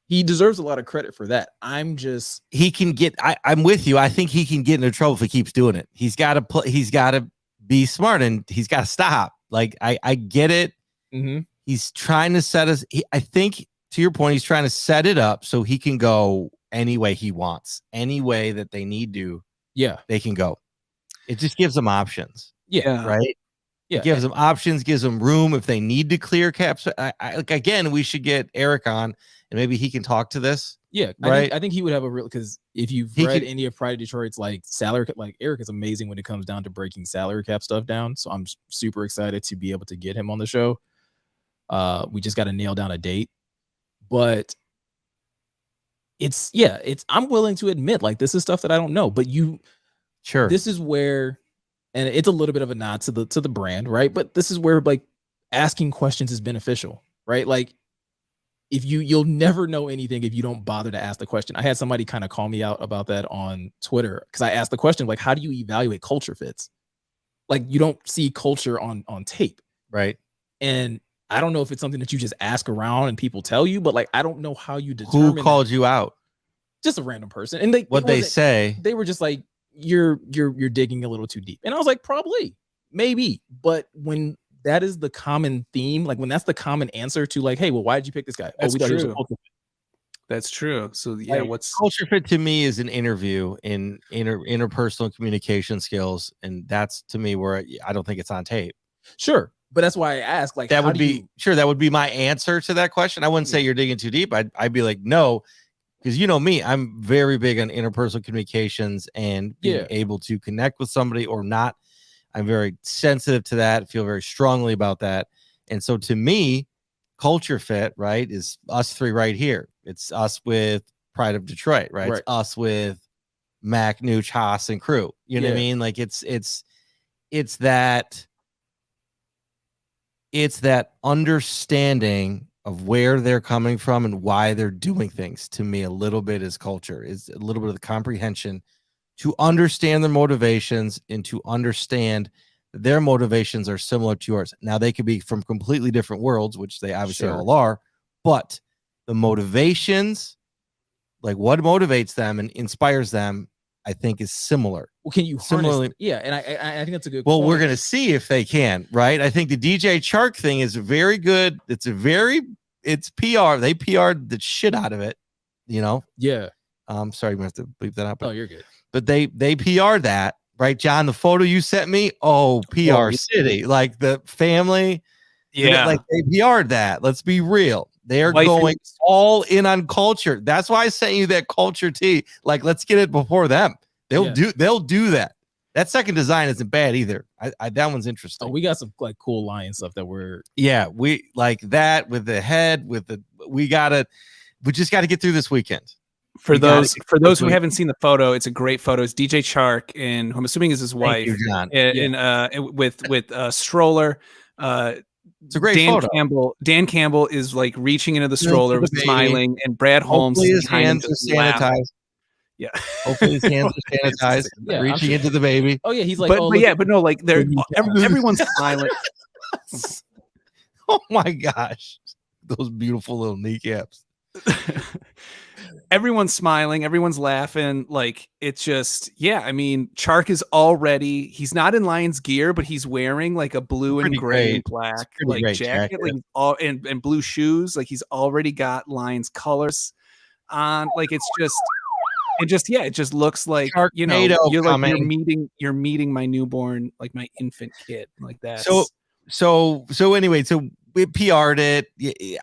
he deserves a lot of credit for that. I'm with you. I think he can get into trouble if he keeps doing it. He's got to be smart, and he's got to stop. Like, I get it. Mm-hmm. He's trying to set us. I think, to your point, he's trying to set it up so he can go any way he wants, any way that they need to. Yeah, they can go. It just gives them options. Yeah, right. Yeah, it gives them options, gives them room if they need to clear caps. Again, we should get Eric on, and maybe he can talk to this. Yeah, right. I think he would have a real, because if you've read any of Pride of Detroit's like salary, like Eric is amazing when it comes down to breaking salary cap stuff down. So I'm super excited to be able to get him on the show. We just got to nail down a date, but I'm willing to admit, like, this is stuff that I don't know, but this is where, and it's a little bit of a nod to the brand, right? But this is where like asking questions is beneficial, right? Like, if you'll never know anything if you don't bother to ask the question. I had somebody kind of call me out about that on Twitter, because I asked the question, like, how do you evaluate culture fits? Like, you don't see culture on tape. Right. And I don't know if it's something that you just ask around and people tell you, but like, I don't know how you determine. Who called you out? Just a random person. And they say? They were just like, you're digging a little too deep. And I was like, probably, maybe. But when that is the common theme, like when that's the common answer to like, hey, well, why did you pick this guy? That's we thought true. He was a culture fit. That's true. So yeah, like, what's culture fit to me is an interview in interpersonal communication skills, and that's to me where I don't think it's on tape. Sure, but that's why I ask. Like, that would be my answer to that question. I wouldn't say you're digging too deep. I'd be like, no, because you know me, I'm very big on interpersonal communications and being able to connect with somebody or not. I'm very sensitive to that, feel very strongly about that. And so to me, culture fit, right, is us three right here. It's us with Pride of Detroit, right? It's us with Mac, Nooch, Haas, and crew. You know what I mean? Like it's that understanding of where they're coming from and why they're doing things. To me, a little bit is culture, is a little bit of the comprehension to understand their motivations and to understand that their motivations are similar to yours. Now, they could be from completely different worlds, which they obviously all are, but the motivations, like what motivates them and inspires them, I think is similar. Well, can you similarly? Yeah, and I think that's a good. Well, we're gonna see if they can, right? I think the DJ Chark thing is very good. It's PR. They PR'd the shit out of it, you know. Yeah. Sorry, we have to bleep that out. Oh, you're good. But they PR'd that, right, John? The photo you sent me, PR City, like the family. Yeah, like they PR'd that. Let's be real. They're going all in on culture. That's why I sent you that culture tee. Like, let's get it before them. They'll do that. That second design isn't bad either. That one's interesting. Oh, we got some like cool lion stuff that we like that with the head, we just got to get through this weekend. For You gotta those who quickly- haven't seen the photo, it's a great photo. It's DJ Chark and who I'm assuming is his Thank wife, you, John. with stroller. It's a great photo. Dan Campbell is like reaching into the Into stroller, the baby. smiling, and Brad Holmes Hopefully is his behind him hands are just laughing. sanitized. Yeah. Hopefully his hands are sanitized. Yeah, I'm reaching sure. into the baby. Oh yeah, he's like, but oh, but look yeah, at- but no, like they're everyone's smiling. Oh my gosh. Those beautiful little kneecaps. Everyone's smiling, everyone's laughing. Like it's just, yeah. I mean, Chark is already, he's not in Lions gear, but he's wearing like a blue and Pretty gray great. and black Pretty like great jacket, jacket. like he's all and blue shoes. Like he's already got Lions colors on. Like it's just, it just looks like Sharknado you're meeting my newborn, like my infant kid, like that. So anyway, so we PR'd it.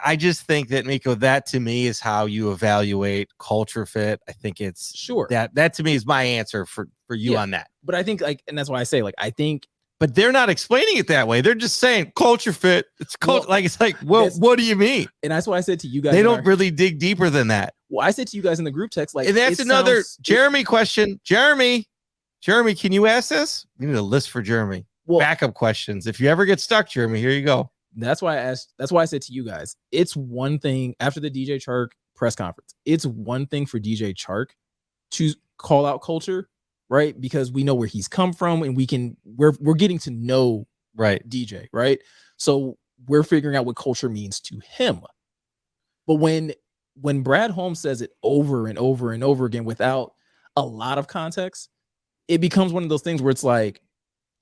I just think that, Meko, that to me is how you evaluate culture fit. I think it's sure. that to me is my answer for you Yeah. on that. But I think like, and that's why I say like, I think, But they're not explaining it that way. They're just saying culture fit. It's culture. Well, It's like, well, what do you mean? and that's why I said to you guys, They in don't our- really dig deeper than that. Well, I said to you guys in the group text, like, And that's it another sounds- Jeremy question. Jeremy, can you ask this? We need a list for Jeremy. Well, Backup questions. If you ever get stuck, Jeremy, here you go. that's why I asked. That's why I said to you guys, it's one thing after the DJ Chark press conference. It's one thing for DJ Chark to call out culture, right? Because we know where he's come from, and we're getting to know Right. DJ, right? So we're figuring out what culture means to him. But when Brad Holmes says it over and over and over again without a lot of context, it becomes one of those things where it's like,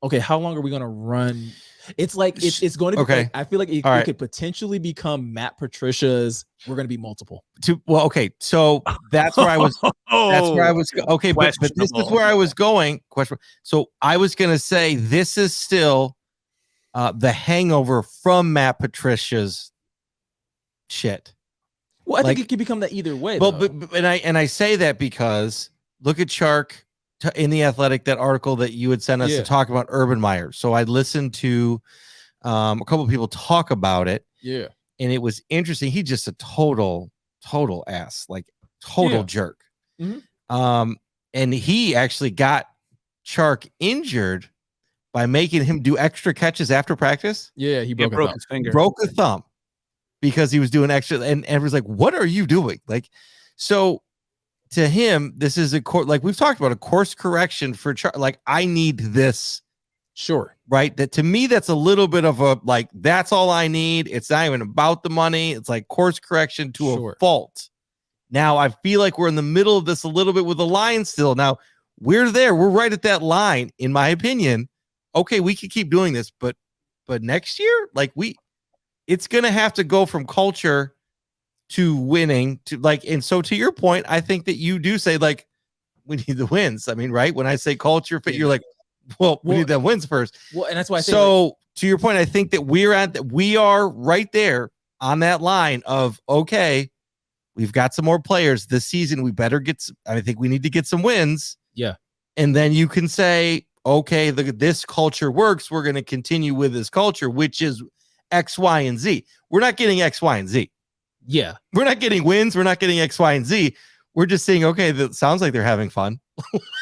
okay, how long are we going to run? It's like it's going to be. Okay. Like, I feel like it, All right. it could potentially become Matt Patricia's. We're going to be multiple. Okay. So that's where I was. That's where I was. Okay, but this is Questionable. where I was going. Question. So I was going to say this is still the hangover from Matt Patricia's shit. Well, I Like- think it could become that either way. Well, though. but and I say that because look at Chark in the Athletic, that article that you had sent us Yeah. to talk about Urban Meyer. So I listened to a couple of people talk about it, yeah, and it was interesting. He's just a total ass, like total Yeah. jerk. Mhm. And he actually got Chark injured by making him do extra catches after practice. yeah, he He broke, broke it his finger. Broke a thumb because he was doing extra, and everyone's like, what are you doing? Like, so to him, this is like we've talked about, a course correction for like, I need this, Sure. right? That to me, that's a little bit of a, like, that's all I need. It's not even about the money. It's like course correction to Sure. a fault. Now I feel like we're in the middle of this a little bit with the Lions still. Now we're right at that line, in my opinion. Okay, we could keep doing this, but next year, like it's gonna have to go from culture to winning to, like, and so to your point, I think that you do say, like, we need the wins. I mean, right? When I say culture fit, Yeah. you're like, well, we Well, need the wins first. Well, and that's why I say So to your point, I think that we are right there on that line of, okay, we've got some more players this season. We better I think we need to get some wins. Yeah. And then you can say, okay, this culture works. We're going to continue with this culture, which is X, Y, and Z. We're not getting X, Y, and Z. yeah, We're not getting wins. We're not getting X, Y, and Z. We're just saying, okay, that sounds like they're having fun.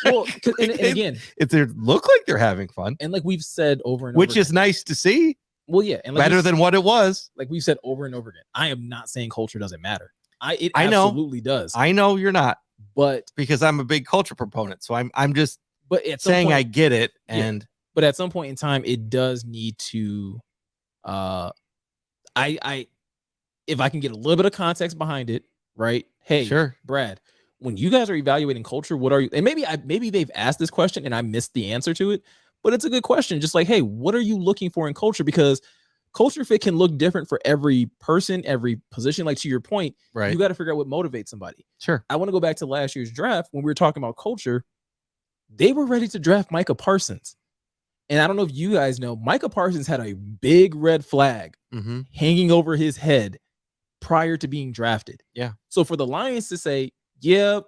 well, and again, If they look like they're having fun, and like we've said over and which over is nice to see, well, yeah, and like better than what it was. like we've said over and over again. I am not saying culture doesn't matter. It I know. absolutely does. I know you're not, but because I'm a big culture proponent. So I'm just at some saying point, I get it. Yeah. And but at some point in time, it does need to. I if I can get a little bit of context behind it, right? Hey, sure. Brad, when you guys are evaluating culture, what are you? And maybe they've asked this question and I missed the answer to it, but it's a good question. Just like, hey, what are you looking for in culture? Because culture fit can look different for every person, every position. Like to your point, Right. you got to figure out what motivates somebody. Sure. I want to go back to last year's draft when we were talking about culture. They were ready to draft Micah Parsons. And I don't know if you guys know, Micah Parsons had a big red flag Mm-hmm. hanging over his head prior to being drafted. Yeah. So for the Lions to say, yeah,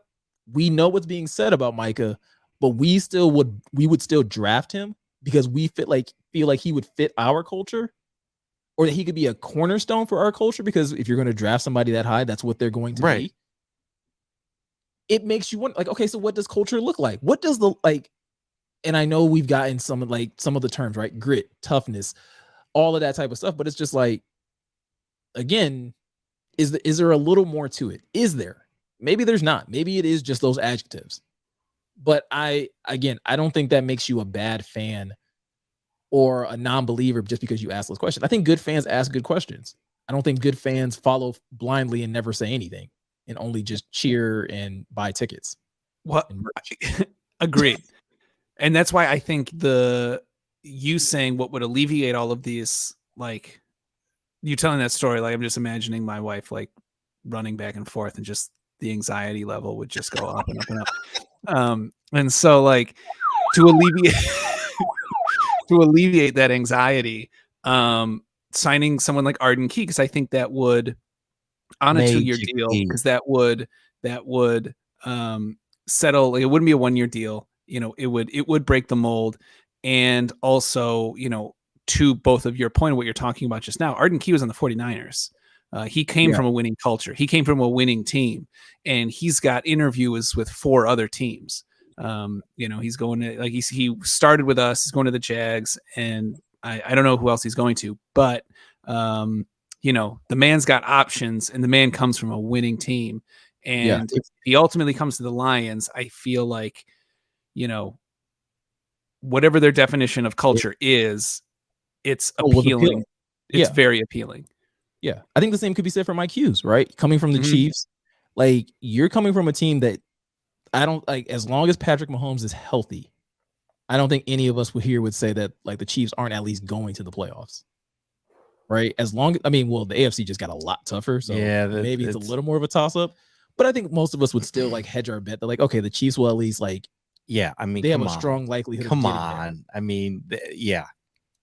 we know what's being said about Micah, but we would still draft him because we feel like he would fit our culture, or that he could be a cornerstone for our culture, because if you're going to draft somebody that high, that's what they're going to Right. be. it makes you wonder, like, okay, so what does culture look like? What does the like? And I know we've gotten some of the terms, right? Grit, toughness, all of that type of stuff. But it's just like, again, is there a little more to it? Is there? Maybe there's not. Maybe it is just those adjectives. But I don't think that makes you a bad fan or a non-believer just because you ask those questions. I think good fans ask good questions. I don't think good fans follow blindly and never say anything and only just cheer and buy tickets. What? Agreed. And that's why I think you saying what would alleviate all of these, like you telling that story, like I'm just imagining my wife like running back and forth and just the anxiety level would just go up and up and up. And so like to alleviate that anxiety, signing someone like Arden Key, because I think that would, on a 2-year deal, because that would settle. Like, it wouldn't be a 1-year deal. You know, it would break the mold. And also, you know, to both of your point of what you're talking about just now, Arden Key was on the 49ers. He came from a winning culture. He came from a winning team, and he's got interviews with 4 other teams. You know, he's going to, like, he started with us, he's going to the Jags, and I don't know who else he's going to, but you know, the man's got options, and the man comes from a winning team. And if he ultimately comes to the Lions, I feel like, you know, whatever their definition of culture is, it's appealing. It's very appealing. Yeah. I think the same could be said for Mike Hughes, right? Coming from the Chiefs, like, you're coming from a team that I don't like, as long as Patrick Mahomes is healthy, I don't think any of us here would say that like the Chiefs aren't at least going to the playoffs. Right. As long as, I mean, well, the AFC just got a lot tougher. So maybe it's a little more of a toss up. But I think most of us would still like hedge our bet that, like, okay, the Chiefs will at least, like, I mean, they have a strong likelihood. Come on. I mean,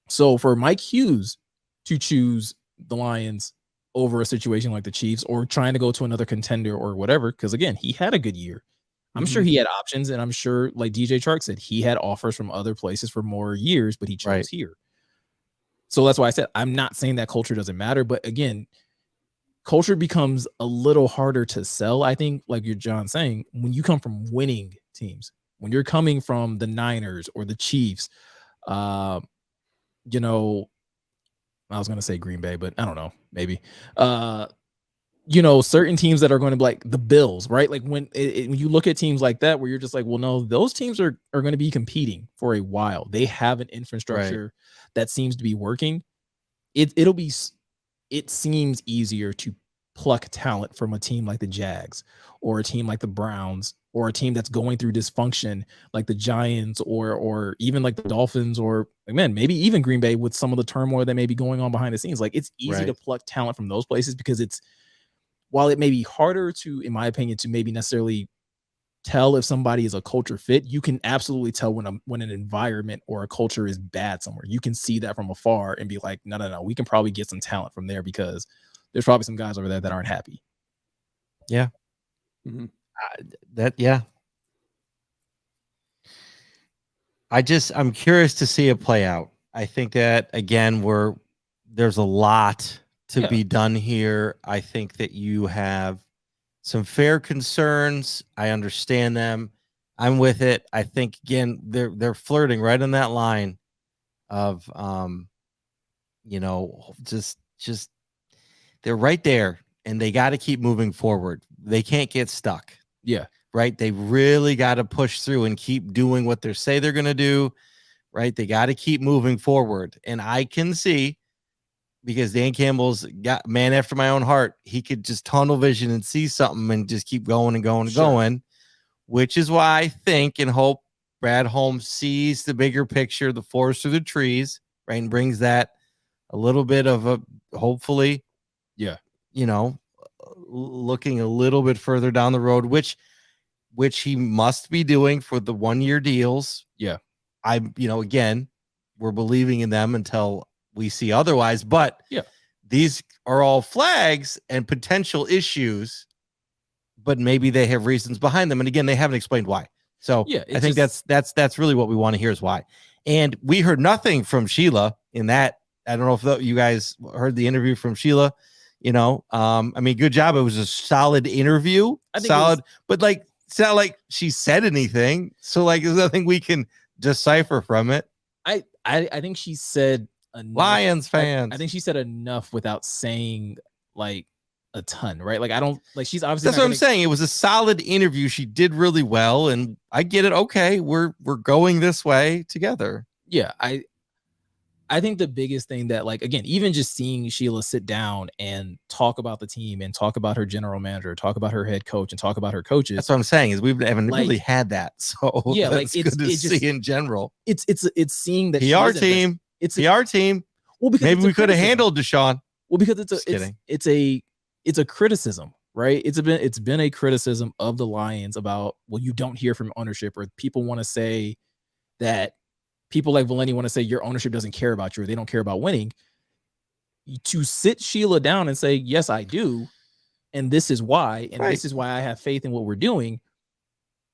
So for Mike Hughes to choose the Lions over a situation like the Chiefs, or trying to go to another contender or whatever, because again, he had a good year. I'm sure he had options, and I'm sure, like DJ Chark said, he had offers from other places for more years, but he chose here. So that's why I said I'm not saying that culture doesn't matter, but again, culture becomes a little harder to sell, I think, like you're John saying, when you come from winning teams. When you're coming from the Niners or the Chiefs, you know, I was going to say Green Bay, but I don't know, maybe. You know, certain teams that are going to be like the Bills, right? Like when you look at teams like that, where you're just like, well, no, those teams are going to be competing for a while. They have an infrastructure that seems to be working. It seems easier to pluck talent from a team like the Jags, or a team like the Browns, or a team that's going through dysfunction like the Giants, or even like the Dolphins, or, man, maybe even Green Bay, with some of the turmoil that may be going on behind the scenes. Like, it's easy to pluck talent from those places, because while it may be harder to, in my opinion, to maybe necessarily tell if somebody is a culture fit, you can absolutely tell when an environment or a culture is bad somewhere. You can see that from afar and be like, no, we can probably get some talent from there, because there's probably some guys over there that aren't happy. Yeah. I'm curious to see it play out. I think that, again, there's a lot to be done here. I think that you have some fair concerns. I understand them. I'm with it. I think, again, they're flirting right on that line of, you know, just they're right there, and they got to keep moving forward. They can't get stuck. Yeah. Right. They really got to push through and keep doing what they say they're going to do. Right. They got to keep moving forward. And I can see, because Dan Campbell's got man after my own heart, he could just tunnel vision and see something and just keep going and going and going, which is why I think and hope Brad Holmes sees the bigger picture, the forest through the trees, right, and brings that a little bit of a, hopefully, you know, looking a little bit further down the road, which he must be doing for the 1-year deals. Again, we're believing in them until we see otherwise, but these are all flags and potential issues, but maybe they have reasons behind them. And again, they haven't explained why. So I think that's really what we want to hear, is why. And we heard nothing from Sheila in that. I don't know if you guys heard the interview from Sheila. You know, I mean, good job. It was a solid interview, but like It's not like she said anything. So like there's nothing we can decipher from it. I think she said enough. Lions fans. I think she said enough without saying like a ton, right? Like I don't like she's obviously That's what I'm saying. It was a solid interview. She did really well, and I get it. Okay, we're going this way together. Yeah, I think the biggest thing that, like, again, even just seeing Sheila sit down and talk about the team and talk about her general manager, talk about her head coach, and talk about her coaches. That's what I'm saying is we haven't like, really had that. So yeah, that's like good to see in general. It's seeing that PR team. It's PR team. Well, because maybe we could have handled Deshaun. Well, because it's a criticism, right? It's been a criticism of the Lions about, well, you don't hear from ownership, or people want to say that. People like Valenti want to say your ownership doesn't care about you, or they don't care about winning. To sit Sheila down and say, yes, I do, and this is why, and this is why I have faith in what we're doing.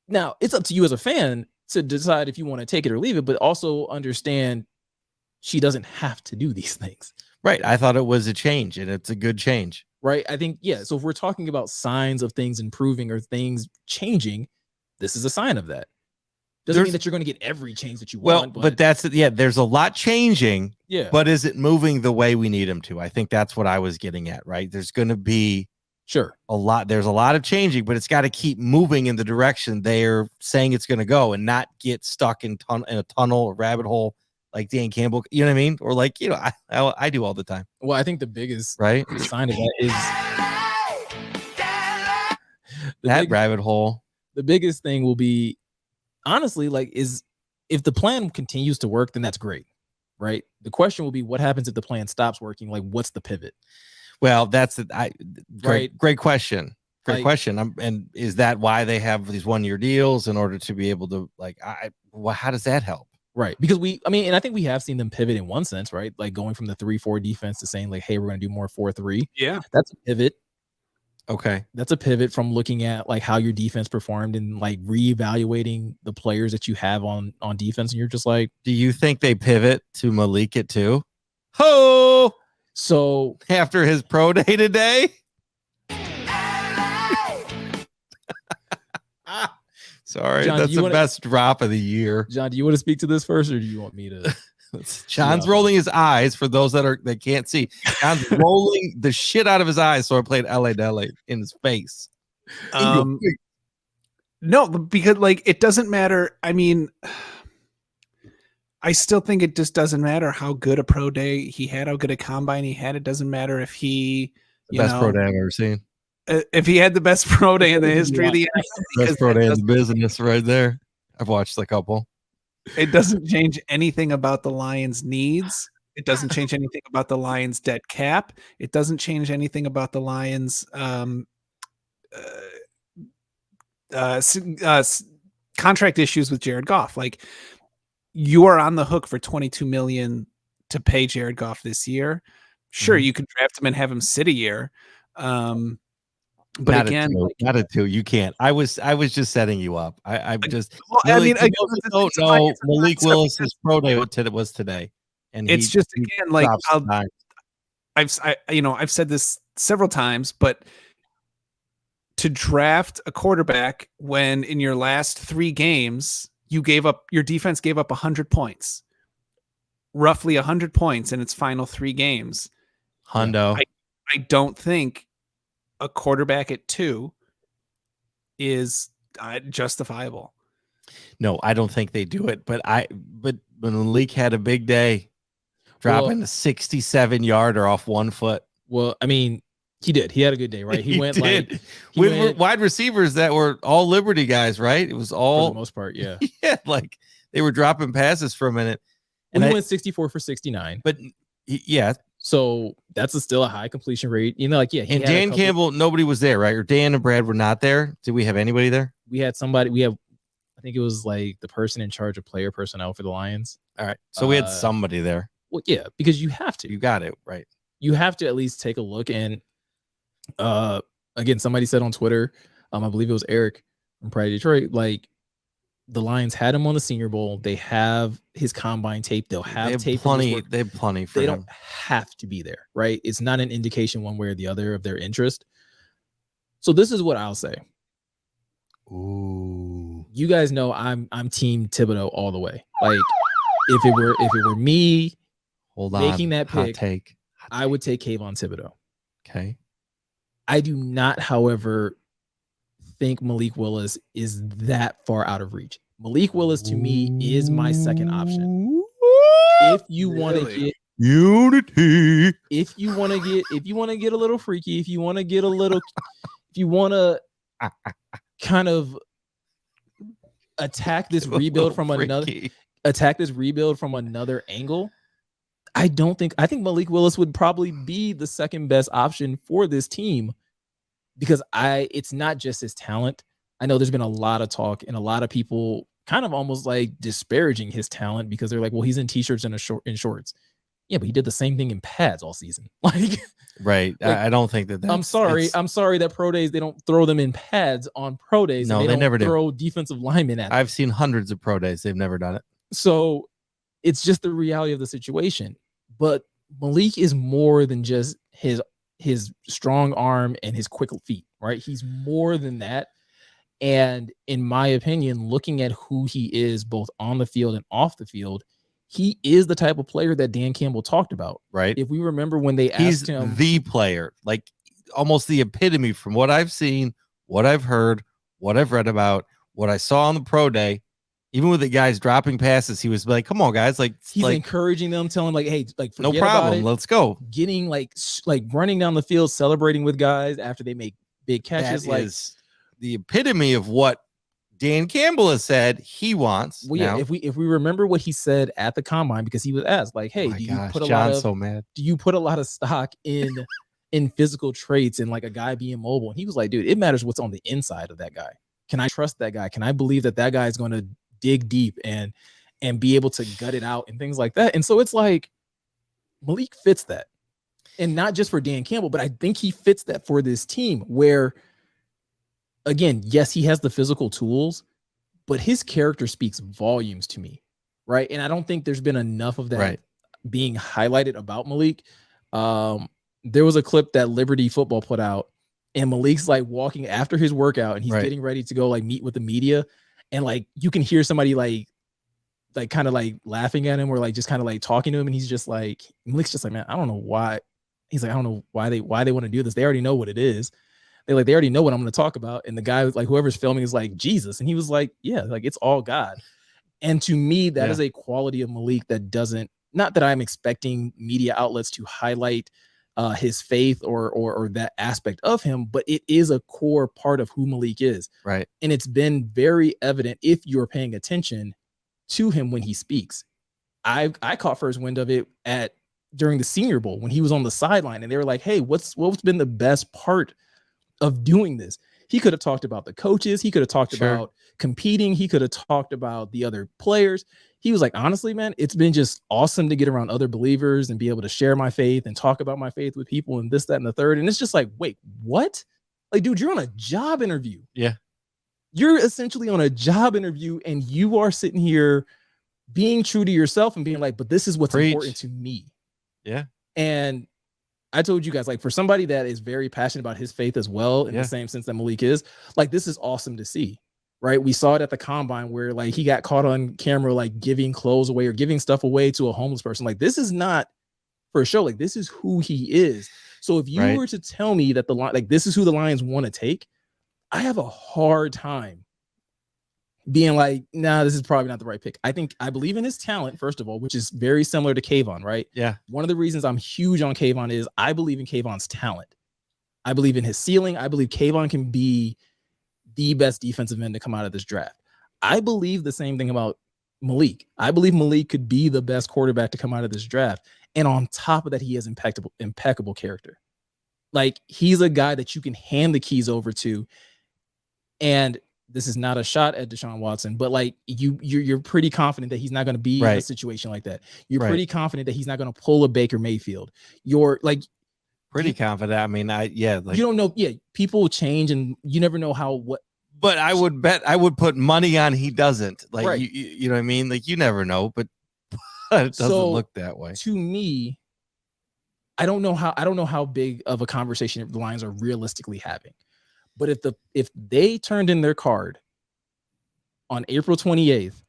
Now, it's up to you as a fan to decide if you want to take it or leave it, but also understand she doesn't have to do these things. Right. I thought it was a change, and it's a good change. Right. I think, yeah. So if we're talking about signs of things improving or things changing, this is a sign of that. Doesn't mean that you're going to get every change that you want. But that's it. Yeah, there's a lot changing. Yeah. But is it moving the way we need them to? I think that's what I was getting at, right? There's going to be there's a lot of changing, but it's got to keep moving in the direction they're saying it's going to go, and not get stuck in a tunnel or rabbit hole like Dan Campbell. You know what I mean? Or like, you know, I do all the time. Well, I think the biggest sign of that is that rabbit hole. The biggest thing will be, honestly, like, is if the plan continues to work, then that's great, right? The question will be, what happens if the plan stops working? Like, what's the pivot? Well, that's great question. Great question. And is that why they have these 1-year deals, in order to be able to, like, how does that help? Right. Because and I think we have seen them pivot in one sense, right? Like going from the 3-4 defense to saying like, hey, we're going to do more 4-3. Yeah. That's a pivot. Okay. That's a pivot from looking at like how your defense performed and like reevaluating the players that you have on defense. And you're just like, do you think they pivot to Malik it too? Ho! So after his pro day today? Sorry, John, that's the best drop of the year. John, do you want to speak to this first, or do you want me to? John's rolling his eyes for those that can't see. John's rolling the shit out of his eyes. So I played LA Dele in his face. No, because like it doesn't matter. I mean, I still think it just doesn't matter how good a pro day he had, how good a combine he had. It doesn't matter if he best pro day I've ever seen. If he had the best pro day in the history of the NFL, best pro day in the business, right there. I've watched a couple. It doesn't change anything about the Lions' needs. It doesn't change anything about the Lions' debt cap. It doesn't change anything about the Lions' contract issues with Jared Goff. Like, you are on the hook for $22 million to pay Jared Goff this year. Sure, you can draft him and have him sit a year. But not again, not a two. You can't. I was just setting you up. I just. Well, really, I don't know. Malik Willis's pro day was today, and it's just again like I've said this several times, but to draft a quarterback when in your last 3 games your defense gave up 100 points, roughly 100 points in its final 3 games. Hundo. I don't think a quarterback at 2 is justifiable. No, I don't think they do it. But Malik had a big day, dropping a 67-yarder off 1 foot. Well, I mean, he did. He had a good day, right? He went like with wide receivers that were all Liberty guys, right? It was all for the most part, yeah. Yeah, like they were dropping passes for a minute. And he went 64 for 69. But yeah. So that's still a high completion rate. You know, like, yeah. And Dan Campbell, nobody was there, right? Or Dan and Brad were not there. Did we have anybody there? We had somebody. I think it was like the person in charge of player personnel for the Lions. All right. So we had somebody there. Well, yeah, because you have to. You got it, right. You have to at least take a look. And again, somebody said on Twitter, I believe it was Eric from Pride Detroit, like, the Lions had him on the Senior Bowl. They have his combine tape. They'll have tape. They have plenty for him. They don't have to be there, right? It's not an indication one way or the other of their interest. So this is what I'll say. Ooh. You guys know I'm team Thibodeau all the way. Like if it were me making that Hot pick, take. I would take Kayvon Thibodeau. Okay. I do not, however, think Malik Willis is that far out of reach. Malik Willis to me is my second option. If you want to get unity, if you want to get a little freaky, if you want to kind of attack this rebuild from another angle, I think Malik Willis would probably be the second best option for this team, because it's not just his talent. I know there's been a lot of talk and a lot of people kind of almost like disparaging his talent because they're like, well, he's in t-shirts and in shorts. Yeah, but he did the same thing in pads all season. Like, right. Like, I don't think that that's, I'm sorry that pro days, they don't throw them in pads on pro days. No, and they don't never do. throw defensive linemen at them. I've seen hundreds of pro days. They've never done it. So it's just the reality of the situation. But Malik is more than just his strong arm and his quick feet, right? He's more than that. And in my opinion, looking at who he is both on the field and off the field, he is the type of player that Dan Campbell talked about. Right. If we remember when they asked him, the player, like almost the epitome from what I've seen, what I've heard, what I've read about, what I saw on the pro day. Even with the guys dropping passes, he was like, "Come on, guys!" Like he's encouraging them, telling them, like, "Hey, like no problem, let's go." Getting like running down the field, celebrating with guys after they make big catches. That is the epitome of what Dan Campbell has said he wants. Well, yeah, if we remember what he said at the combine, because he was asked, like, "Hey, do you put a lot of stock in physical traits and like a guy being mobile?" And he was like, "Dude, it matters what's on the inside of that guy. Can I trust that guy? Can I believe that guy is going to dig deep and be able to gut it out and things like that?" And so it's like Malik fits that, and not just for Dan Campbell, but I think he fits that for this team where, again, yes, he has the physical tools, but his character speaks volumes to me, right? And I don't think there's been enough of that being highlighted about Malik. There was a clip that Liberty Football put out, and Malik's like walking after his workout, and he's getting ready to go like meet with the media, and like you can hear somebody like kind of like laughing at him or like just kind of like talking to him, and he's just like, Malik's just like, man, I don't know why. He's like, I don't know why they want to do this. They already know what it is. They already know what I'm going to talk about. And the guy was like, whoever's filming is like Jesus. And he was like, yeah, like it's all God. And to me, that is a quality of Malik that doesn't, not that I'm expecting media outlets to highlight his faith or that aspect of him, but it is a core part of who Malik is. Right. And it's been very evident if you're paying attention to him when he speaks. I caught first wind of it during the Senior Bowl when he was on the sideline, and they were like, hey, what's been the best part of doing this? He could have talked about the coaches. He could have talked about competing. He could have talked about the other players. He was like, honestly, man, it's been just awesome to get around other believers and be able to share my faith and talk about my faith with people and this, that, and the third. And it's just like, wait, what? Like, dude, you're on a job interview. Yeah. You're essentially on a job interview, and you are sitting here being true to yourself and being like, but this is what's important to me. Yeah. And I told you guys, like, for somebody that is very passionate about his faith as well, in the same sense that Malik is, like, this is awesome to see, right? We saw it at the combine where like he got caught on camera, like giving clothes away or giving stuff away to a homeless person. Like, this is not for a show. Like, this is who he is. So if you were to tell me that this is who the Lions want to take, I have a hard time being like, nah, this is probably not the right pick. I believe in his talent, first of all, which is very similar to Kayvon, right? Yeah. One of the reasons I'm huge on Kayvon is I believe in Kayvon's talent. I believe in his ceiling. I believe Kayvon can be the best defensive end to come out of this draft. I believe the same thing about Malik. I believe Malik could be the best quarterback to come out of this draft. And on top of that, he has impeccable character. Like, he's a guy that you can hand the keys over to. And this is not a shot at Deshaun Watson, but like you're pretty confident that he's not going to be in a situation like that. You're pretty confident that he's not going to pull a Baker Mayfield. You're like pretty confident. I mean, you don't know. Yeah, people change, and you never know But I would put money on he doesn't. Like you know what I mean? Like, you never know, but it doesn't look that way. To me, I don't know how big of a conversation the Lions are realistically having. But if they turned in their card on April 28th,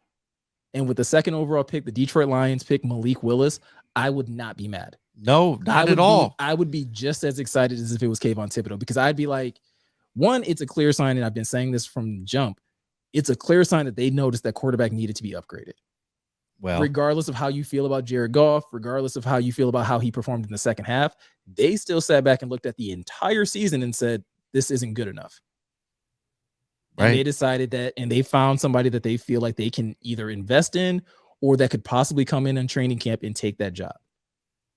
and with the second overall pick, the Detroit Lions pick Malik Willis, I would not be mad. No, not at all. I would be just as excited as if it was Kayvon Thibodeau, because I'd be like, one, it's a clear sign, and I've been saying this from jump. It's a clear sign that they noticed that quarterback needed to be upgraded. Well, regardless of how you feel about Jared Goff, regardless of how you feel about how he performed in the second half, they still sat back and looked at the entire season and said, this isn't good enough. And they decided that, and they found somebody that they feel like they can either invest in or that could possibly come in training camp and take that job.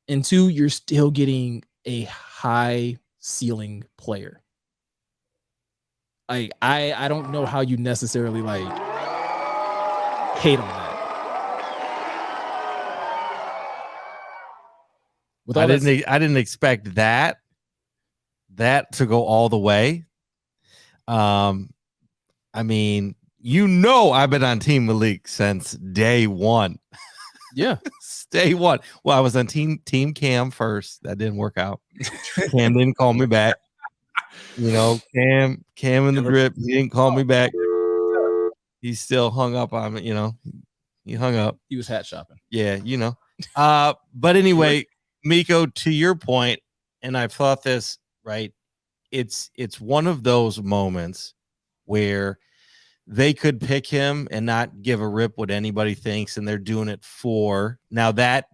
And two, you're still getting a high ceiling player. I don't know how you necessarily like hate on that. I didn't expect that to go all the way. I mean, I've been on Team Malik since day one. Yeah. Day one. Well, I was on Team Cam first. That didn't work out. Cam didn't call me back. Cam in the drip. He didn't call me back. He still hung up on me. He hung up. He was hat shopping. Yeah, But anyway, Meko, to your point, and I've thought this, right? It's one of those moments where they could pick him and not give a rip what anybody thinks, and they're doing it for now. That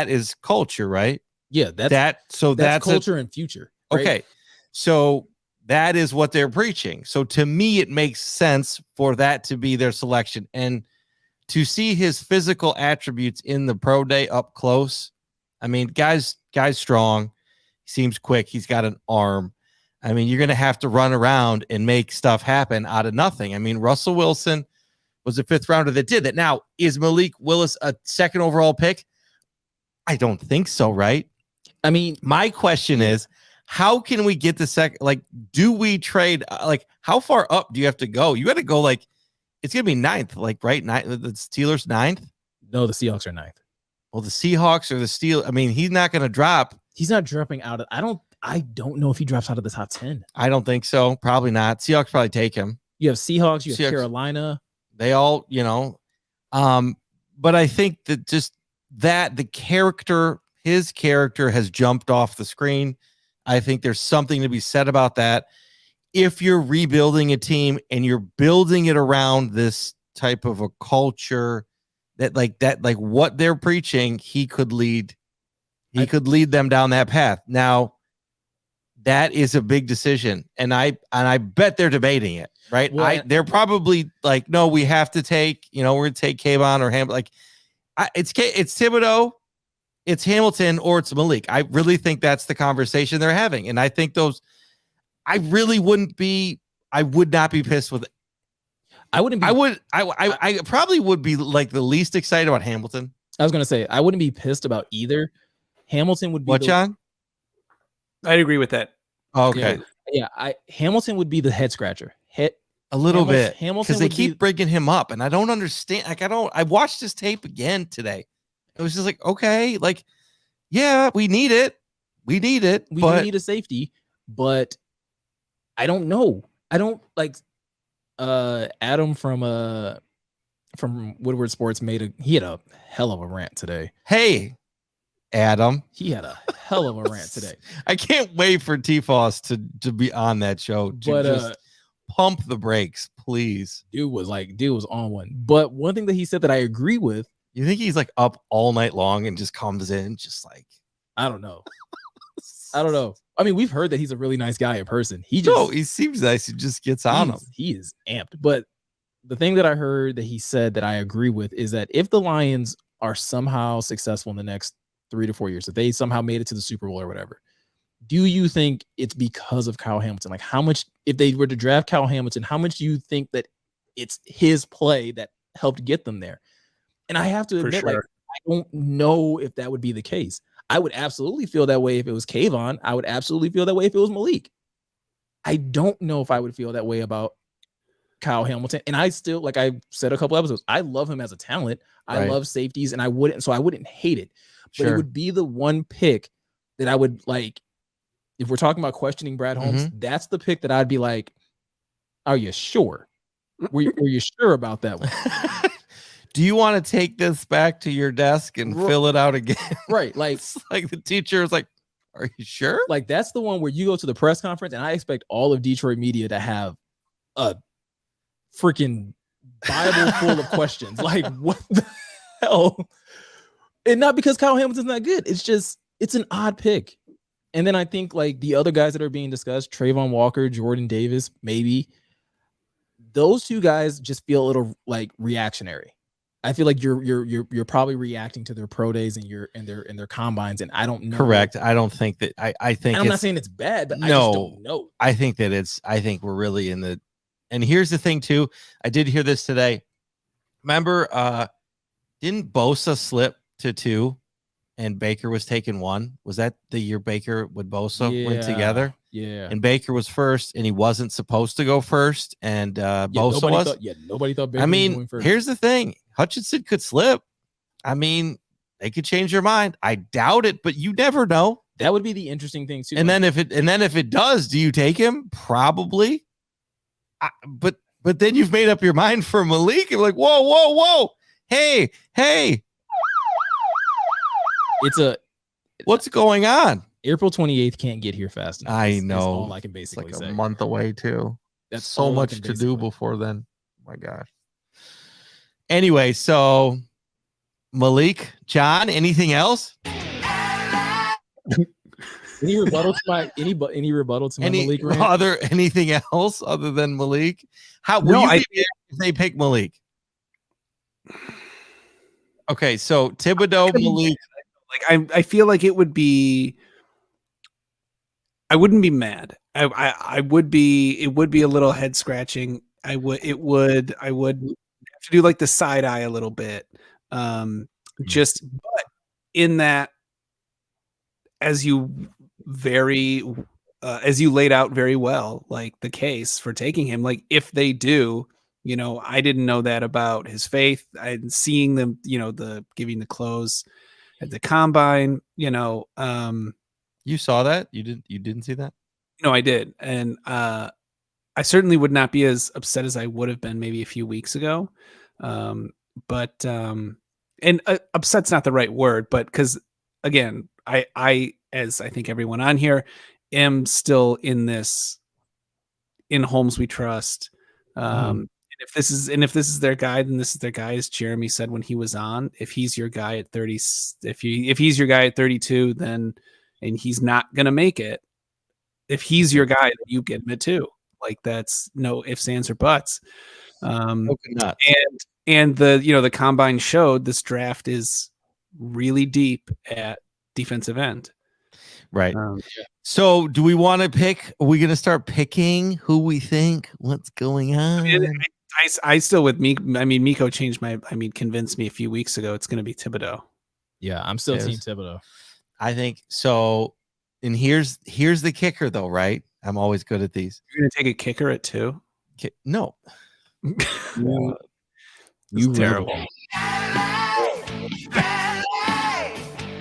is culture, right? Yeah, that's culture and future. Right? Okay, so that is what they're preaching. So to me, it makes sense for that to be their selection, and to see his physical attributes in the pro day up close. I mean, guy's strong. He seems quick. He's got an arm. I mean, you're going to have to run around and make stuff happen out of nothing. I mean, Russell Wilson was a 5th rounder that did that. Now, is Malik Willis a 2nd overall pick? I don't think so, right? I mean, my question is, how can we get the second? Like, do we trade? Like, how far up do you have to go? You got to go like, it's going to be 9th, like, right? The Steelers 9th? No, the Seahawks are 9th. Well, the Seahawks or the Steelers. I mean, he's not going to drop. He's not dropping out of. I don't know if he drops out of the top 10. I don't think so. Probably not. Seahawks probably take him. You have Seahawks. You have Carolina. They all, but I think that just that his character has jumped off the screen. I think there's something to be said about that. If you're rebuilding a team and you're building it around this type of a culture that what they're preaching, he could lead them down that path. Now, that is a big decision, and I bet they're debating it, right? Well, they're probably like, no, we have to take, we're gonna take Kayvon or Ham. Like, it's Thibodeau, it's Hamilton, or it's Malik. I really think that's the conversation they're having, and I think I would not be pissed with it. I probably would be like the least excited about Hamilton. I was gonna say I wouldn't be pissed about either. Hamilton would be what, John? I'd agree with that. Okay. Yeah. Hamilton would be the head scratcher. A little bit. Hamilton, because they keep bringing him up, and I don't understand. Like, I watched this tape again today. It was just like, okay, like, yeah, we need it. We need a safety, but I don't know. I don't like Adam from Woodward Sports he had a hell of a rant today. Hey, Adam. He had a hell of a rant today. I can't wait for T-Foss to be on that show. Just pump the brakes, please. Dude was on one. But one thing that he said that I agree with. You think he's like up all night long and just comes in just like, I don't know. I mean, we've heard that he's a really nice guy in person. He seems nice. He just gets on him. He is amped. But the thing that I heard that he said that I agree with is that if the Lions are somehow successful in the next 3 to 4 years, if they somehow made it to the Super Bowl or whatever, do you think it's because of Kyle Hamilton? Like, how much, if they were to draft Kyle Hamilton, how much do you think that it's his play that helped get them there? And I have to admit, like, I don't know if that would be the case. I would absolutely feel that way if it was Kayvon. I would absolutely feel that way if it was Malik. I don't know if I would feel that way about Kyle Hamilton. And I still, like I said a couple episodes, I love him as a talent. I love safeties, and I wouldn't hate it. But it would be the one pick that I would like if we're talking about questioning Brad Holmes, that's the pick that I'd be like, are you sure? Were you sure about that one? Do you want to take this back to your desk and fill it out again? Right. Like, it's like the teacher is like, are you sure? Like, that's the one where you go to the press conference and I expect all of Detroit media to have a freaking Bible full of questions. Like, what the hell? And not because Kyle Hamilton's not good. It's just, it's an odd pick. And then I think like the other guys that are being discussed, Trayvon Walker, Jordan Davis, maybe those two guys just feel a little like reactionary. I feel like you're probably reacting to their pro days and their combines, and I don't know. Correct. I don't think that. I think I'm not saying it's bad, but no, I just don't know. I think that it's. I think we're really in the. And here's the thing too. I did hear this today. Remember, didn't Bosa slip to 2, and Baker was taking 1? Was that the year Baker with Bosa went together? Yeah. And Baker was first, and he wasn't supposed to go first, and Bosa was. Nobody thought Baker I mean, was going first. Here's the thing. Hutchinson could slip. I mean, they could change their mind. I doubt it, but you never know. That would be the interesting thing too. And then if it does, do you take him? Probably. But then you've made up your mind for Malik. You're like, whoa. Hey. What's going on? April 28th can't get here fast enough. I know. That's all I can basically say. Like a month away too. That's so much to do before then. Oh my gosh. Anyway, so Malik, John, anything else? Any rebuttal to my Malik rant? Anything else other than Malik? How will you be if they pick Malik? Okay, so Thibodeau, Malik. Like I feel like it would be. I wouldn't be mad. I would be. It would be a little head scratching. I would have to do like the side eye a little bit. But in that, as you laid out very well, like the case for taking him, like if they do, I didn't know that about his faith. I'm seeing them, the giving the close at the combine, you saw that? You didn't see that? No, I did. And I certainly would not be as upset as I would have been maybe a few weeks ago. But upset's not the right word, but because again, I, as I think everyone on here, am still in Holmes we trust. And if this is their guy, then this is their guy, as Jeremy said when he was on. If he's your guy at 30, if he's your guy at 32, then and he's not gonna make it. If he's your guy, then you get him at 2. Like that's no ifs, ands, or buts. And the combine showed this draft is really deep at defensive end. Right. So do we want to pick? Are we going to start picking who we think? What's going on? I still with me. I mean, Meko convinced me a few weeks ago. It's going to be Thibodeau. Yeah, I'm still team Thibodeau. I think so. And here's the kicker, though, right? I'm always good at these. You're going to take a kicker at 2? No. You terrible.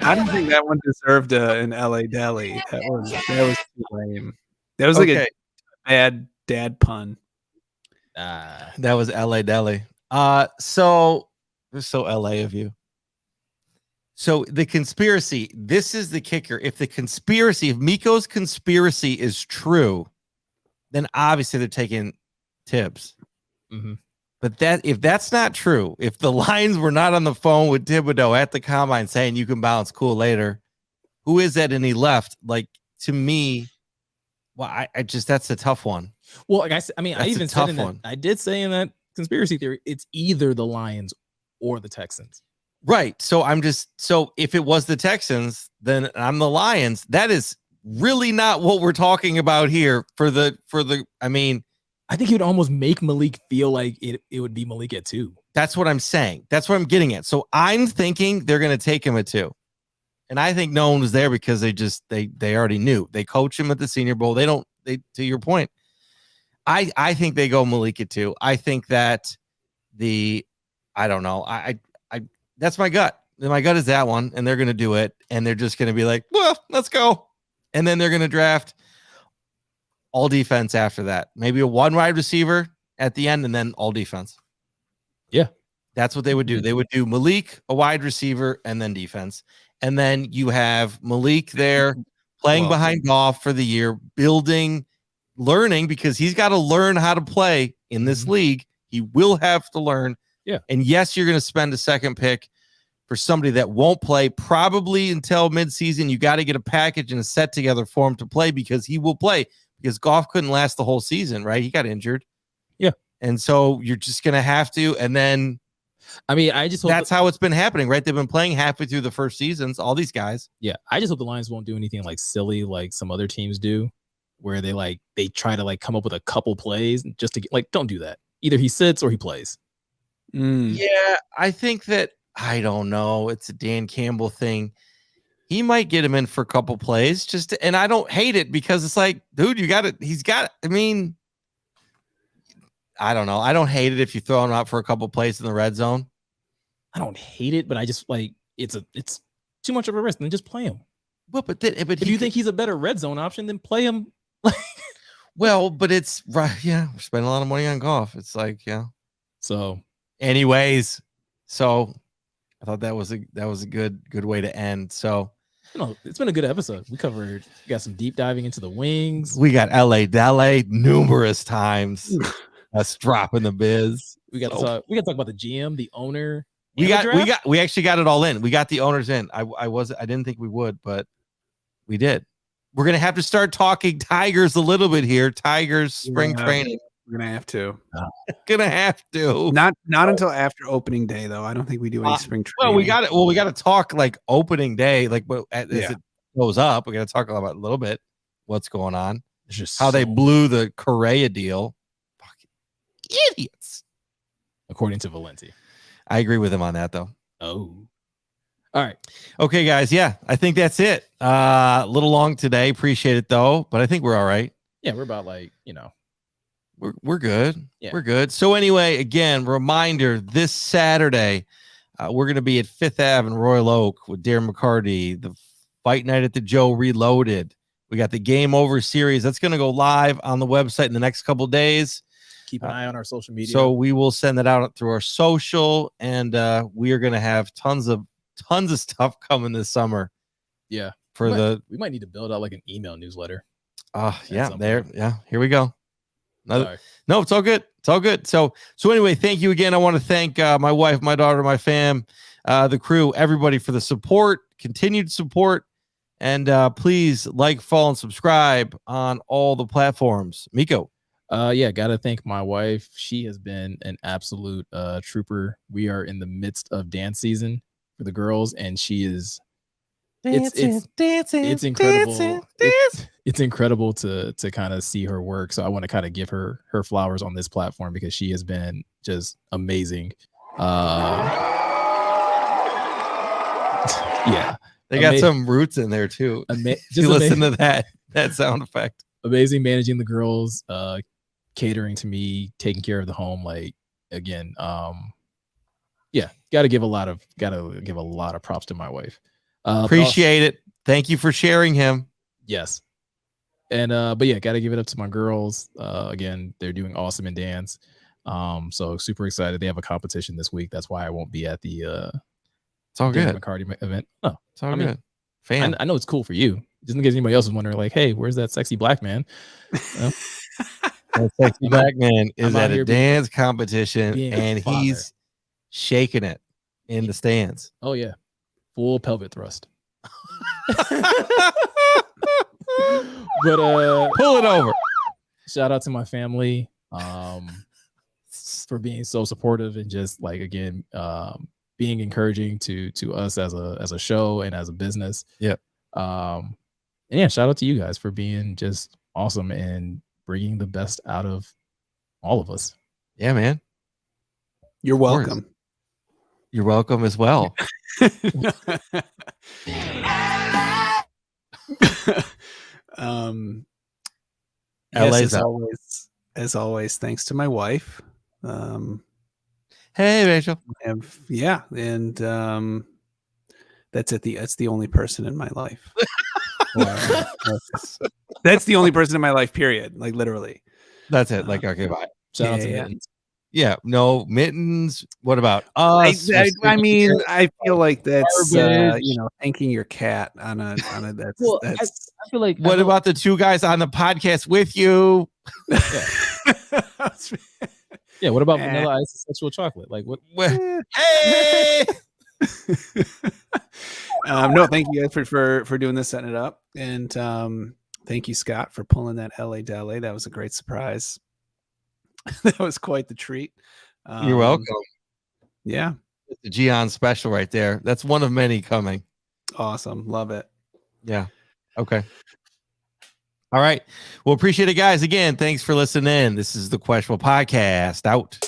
I don't think that one deserved an LA deli. That was too lame. That was like a bad dad pun. That was LA deli. So LA of you. So the conspiracy, this is the kicker. If Meko's conspiracy is true, then obviously they're taking Tibbs. Mm-hmm. But if that's not true, if the Lions were not on the phone with Thibodeau at the combine saying you can bounce cool later, who is that? And he left. Like, to me, well, I just, that's a tough one. Well, like I said, I even said in that, I did say in that conspiracy theory, it's either the Lions or the Texans. Right. So if it was the Texans, then I'm the Lions. That is really not what we're talking about here I think it would almost make Malik feel like it would be Malik at 2. That's what I'm saying. That's what I'm getting at. So I'm thinking they're going to take him at 2. And I think no one was there because they already knew. They coach him at the Senior Bowl. To your point, I think they go Malik at 2. I think that I don't know. I that's my gut. My gut is that one, and they're going to do it, and they're just going to be like, well, let's go. and then they're going to draft all defense after that. Maybe a one wide receiver at the end, and then all defense. Yeah. That's what they would do. They would do Malik, a wide receiver, and then defense. And then you have Malik there playing behind Goff for the year, building, learning, because he's got to learn how to play in this league. He will have to learn. Yeah. And yes, you're going to spend a second pick for somebody that won't play probably until midseason. You got to get a package and a set together for him to play, because he will play, because Goff couldn't last the whole season, right? He got injured. Yeah. And so you're just going to have to, and then I mean, I just hope that's how it's been happening, right? They've been playing halfway through the first seasons, all these guys. Yeah, I just hope the Lions won't do anything like silly like some other teams do, where they try to like come up with a couple plays just to get, like, don't do that. Either he sits or he plays. Yeah, I think that, I don't know, it's a Dan Campbell thing. He might get him in for a couple plays, and I don't hate it, because it's like, dude, you got it. He's got it. I mean, I don't know. I don't hate it if you throw him out for a couple plays in the red zone. I don't hate it, but I just like it's too much of a risk. Then just play him. Well, but if you think he's a better red zone option, then play him. Well, but it's right. Yeah, we're spending a lot of money on Goff. It's like, yeah. So, anyways, so I thought that was a good way to end. So, it's been a good episode. We got some deep diving into the wings. We got LA Dele numerous times. Us dropping the biz. We got to talk about the GM, the owner. We actually got it all in. We got the owners in. I didn't think we would, but we did. We're gonna have to start talking Tigers a little bit here. Tigers spring training. We're gonna have to. Gonna have to. Not until after opening day, though. I don't think we do any spring training. Well, we got to talk like opening day, like as it goes up. We got to talk about a little bit what's going on. It's just how they blew the Correa deal. Fucking idiots. According to Valenti. I agree with him on that, though. Oh. All right. Okay, guys. Yeah, I think that's it. A little long today. Appreciate it, though. But I think we're all right. Yeah, we're about we're good. Yeah. We're good. So anyway, again, reminder, this Saturday, we're going to be at 5th Ave in Royal Oak with Darren McCarty, the Fight Night at the Joe Reloaded. We got the Game Over series. That's going to go live on the website in the next couple of days. Keep an eye on our social media. So we will send that out through our social, and we are going to have tons of stuff coming this summer. Yeah. We might need to build out like an email newsletter. Here we go. No, it's all good. It's all good. So anyway, thank you again. I want to thank my wife, my daughter, my fam, the crew, everybody for the support, continued support. And please like, follow, and subscribe on all the platforms. Meko. Gotta thank my wife. She has been an absolute trooper. We are in the midst of dance season for the girls, and she is dancing. It's incredible. It's incredible to kind of see her work. So I want to kind of give her flowers on this platform, because she has been just amazing. Yeah. They got some roots in there too. Just listen to that sound effect. Amazing managing the girls, catering to me, taking care of the home. Like, again, gotta give a lot of props to my wife. Appreciate it. Thank you for sharing him. Yes. And gotta give it up to my girls. Again, they're doing awesome in dance. So super excited. They have a competition this week. That's why I won't be at the it's all good McCarty event. No, it's all good. Fan. I know it's cool for you. Just in case anybody else is wondering, like, hey, where's that sexy black man? That sexy black man is at a dance competition, and he's shaking it in the stands. Oh yeah, full pelvic thrust. But pull it over. Shout out to my family for being so supportive, and just like, again, being encouraging to us as a show and as a business. Yeah. And yeah, shout out to you guys for being just awesome and bringing the best out of all of us. Yeah, man. You're welcome. You're welcome as well. Yes, as always, thanks to my wife. Hey, Rachel. And that's the only person in my life. Wow. That's the only person in my life, period. Like literally. That's it. Like, okay, bye. Shout out to Yeah. Mittens. Yeah, no Mittens. What about I us? mean, I feel like that's Garbage. thanking your cat on a that's Well, that's I feel like What about the two guys on the podcast with you? yeah? What about Eh. Vanilla Ice and Sexual Chocolate? Like what? Hey, No, thank you guys for doing this, setting it up, and thank you, Scott, for pulling that LA to LA. That was a great surprise. That was quite the treat. you're welcome. Yeah, The Gionne special right there. That's one of many coming. awesome, love it. Yeah. Okay. All right. Well, appreciate it, guys. Again, thanks for listening. This is the Questionable Podcast. Out.